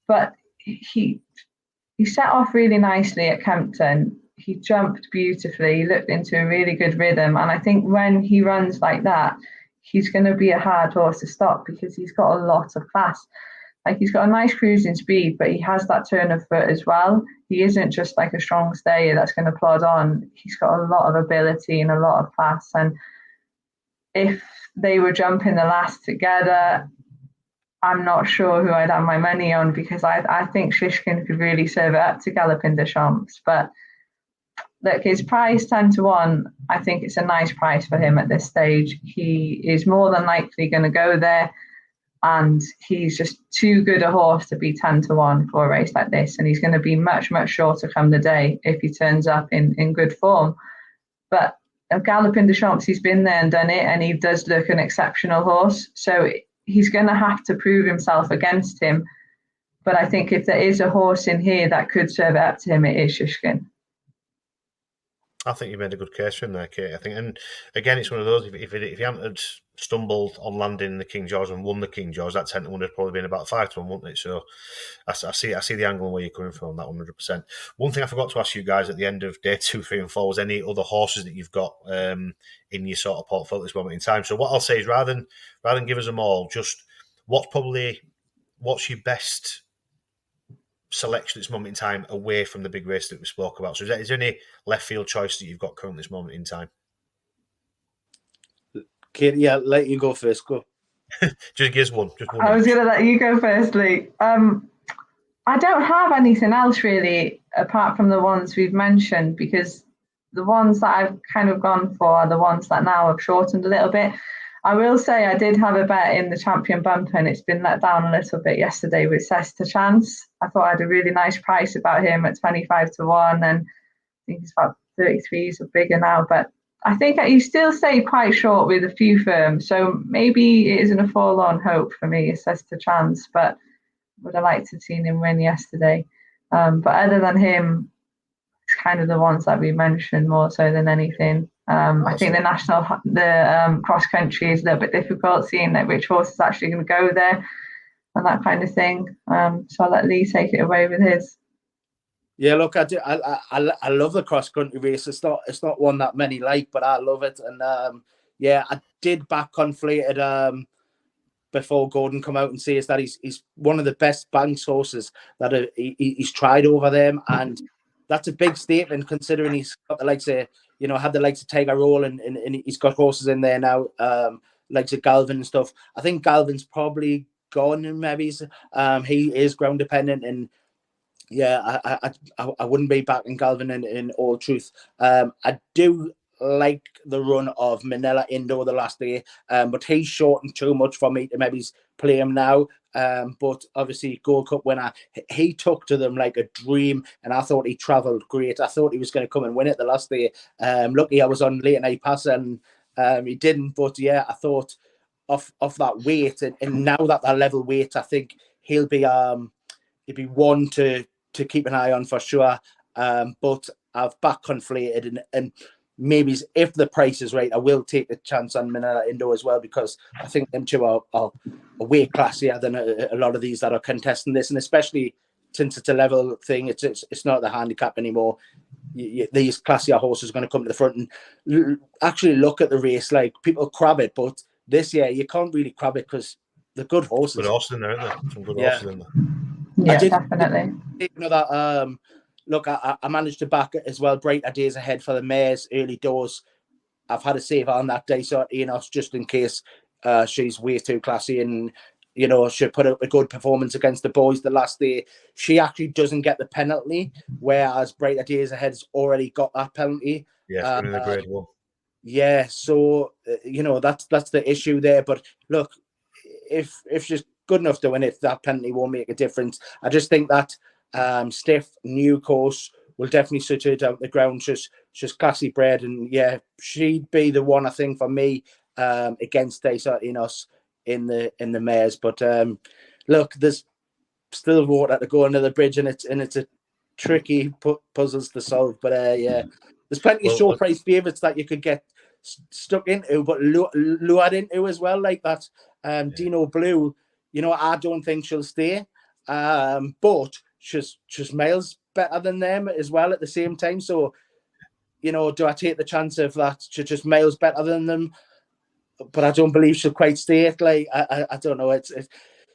But he set off really nicely at Kempton. He jumped beautifully. He looked into a really good rhythm. And I think when he runs like that, he's going to be a hard horse to stop, because he's got a lot of class. He's got a nice cruising speed, but he has that turn of foot as well. He isn't just a strong stayer that's going to plod on. He's got a lot of ability and a lot of class. And if they were jumping the last together, I'm not sure who I'd have my money on, because I think Shishkin could really serve it up to Galloping Deschamps. But look, his price 10-1, I think it's a nice price for him at this stage. He is more than likely going to go there, and he's just too good a horse to be 10-1 for a race like this. And he's going to be much, much shorter come the day if he turns up in good form. But Galloping Deschamps, he's been there and done it, and he does look an exceptional horse. So he's going to have to prove himself against him. But I think if there is a horse in here that could serve it up to him, it is Shishkin. I think you made a good case for him there, Kate. I think, and again, it's one of those. If you hadn't stumbled on landing in the King George and won the King George, that 10-1 would have probably been about 5-1, wouldn't it? So I see the angle and where you're coming from on that 100%. One thing I forgot to ask you guys at the end of day 2, 3, and 4 was any other horses that you've got in your sort of portfolio at this moment in time. So what I'll say is, rather than give us them all, just what's your best selection at this moment in time away from the big race that we spoke about? So is there any left field choice that you've got currently at this moment in time? Katie, yeah, let you go first. Go. Just give us one. I was going to let you go first, Lee. I don't have anything else really apart from the ones we've mentioned, because the ones that I've kind of gone for are the ones that now have shortened a little bit. I will say I did have a bet in the Champion Bumper, and it's been let down a little bit yesterday with Cesta Chance. I thought I had a really nice price about him at 25-1, and I think it's about 33, so bigger now. But I think he still stayed quite short with a few firms, so maybe it isn't a forlorn hope for me, it's Cesta Chance, but would have liked to have seen him win yesterday. But other than him, it's kind of the ones that we mentioned more so than anything. I think the cross country is a little bit difficult, seeing which horse is actually going to go there. and that kind of thing. So I'll let Lee take it away with his. Yeah, look, I do. I love the cross country race. It's not one that many like, but I love it. And yeah, I did back Conflated before Gordon come out and says that he's one of the best banks horses that he's tried over them, and that's a big statement considering he's got the likes of had the likes of Tiger Roll and he's got horses in there now, likes of Galvin and stuff. I think Galvin's probably gone, and maybe he is ground dependent and. Yeah, I wouldn't be backing Galvin in all truth. I do like the run of Manila Indo the last day, but he's shortened too much for me to maybe play him now. But obviously, Gold Cup winner, he took to them like a dream, and I thought he travelled great. I thought he was going to come and win it the last day. Lucky I was on late night pass and he didn't. But yeah, I thought off that weight, and now that level weight, I think he'll be one to keep an eye on for sure. But I've back Conflated and maybe if the price is right, I will take the chance on Manila Indo as well, because I think them two are a way classier than a lot of these that are contesting this, and especially since it's a level thing, it's not the handicap anymore. These classier horses are going to come to the front and actually look at the race. Like, people crab it, but this year you can't really crab it because the good horses. Good horses in there, isn't there? Some good horses in there. Yeah, definitely. Look, I managed to back it as well. Brighter Days Ahead for the mares, early doors. I've had a save on that day, so just in case she's way too classy and she put up a good performance against the boys the last day. She actually doesn't get the penalty, whereas Brighter Days Ahead has already got that penalty. Yeah, in the grade 1. Yeah, so that's the issue there. But look, if she's good enough to win it, that penalty won't make a difference. I just think that stiff new course will definitely suit her out the ground. She's classy bred, and yeah, she'd be the one I think for me against Enos in the mares. But look, there's still water to go under the bridge, and it's a tricky puzzles to solve. But yeah, there's plenty of short price favourites that you could get stuck into, but lured into as well, like that. Dino Blue, I don't think she'll stay, but she's miles better than them as well at the same time. So, do I take the chance of that? She's just miles better than them, but I don't believe she'll quite stay. Like, I don't know. I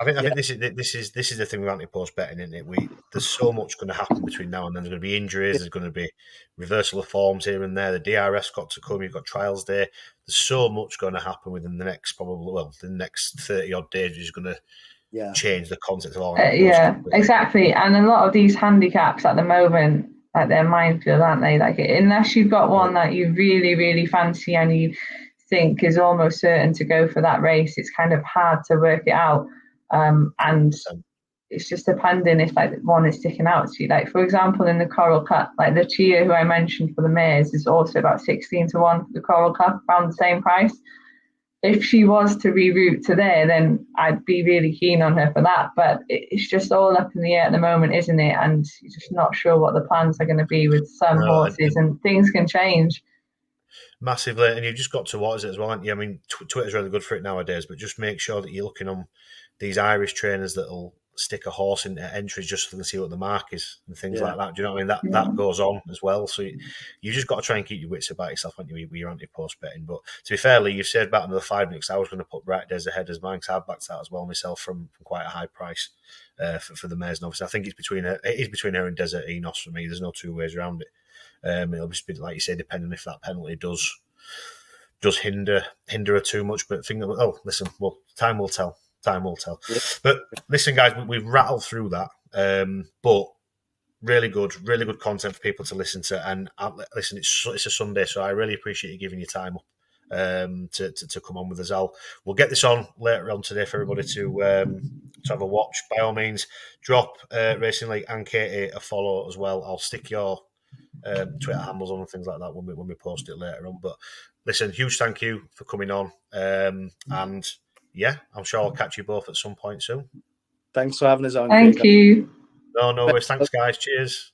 think this is the thing with Ante Post betting, isn't it? There's so much going to happen between now and then. There's going to be injuries. There's going to be reversal of forms here and there. The DRS got to come. You've got trials day. There's so much going to happen within the next the next 30 odd days, which is going to change the concept of all. Yeah, exactly. And a lot of these handicaps at the moment, like, they're minefield, aren't they? Like, unless you've got one that you really, really fancy and you think is almost certain to go for that race, it's kind of hard to work it out. And it's just depending if like one is sticking out to you. Like, for example, in the Coral Cup, like the Chia who I mentioned for the mares is also about 16 to 1 for the Coral Cup, around the same price. If she was to reroute to there, then I'd be really keen on her for that. But it's just all up in the air at the moment, isn't it? And you're just not sure what the plans are going to be with some horses, and things can change. Massively, and you've just got to watch it as well, haven't you? I mean, Twitter's really good for it nowadays, but just make sure that you're looking on these Irish trainers that'll stick a horse into entries just so they can see what the mark is and things like that. Do you know what I mean? That goes on as well. So you just got to try and keep your wits about yourself, haven't you, with your Ante-Post betting. But to be fair, Lee, you've said about another 5 minutes. I was going to put Bright Days Ahead as mine, because I've backed that as well myself from quite a high price for the mares. And obviously, I think it is between her and Desert Enos for me. There's no two ways around it. It'll just be, like you say, depending if that penalty does hinder her too much. But listen, well, time will tell. Time will tell. Yeah. But listen, guys, we've rattled through that. But really good content for people to listen to. And listen, it's a Sunday, so I really appreciate you giving your time up to come on with us. We'll get this on later on today for everybody to have a watch. By all means, drop Racing League and Katie a follow as well. I'll stick your Twitter handles on and things like that when we post it later on. But listen, huge thank you for coming on. And yeah, I'm sure I'll catch you both at some point soon. Thanks for having us on. Thank you. No worries. Thanks, guys. Cheers.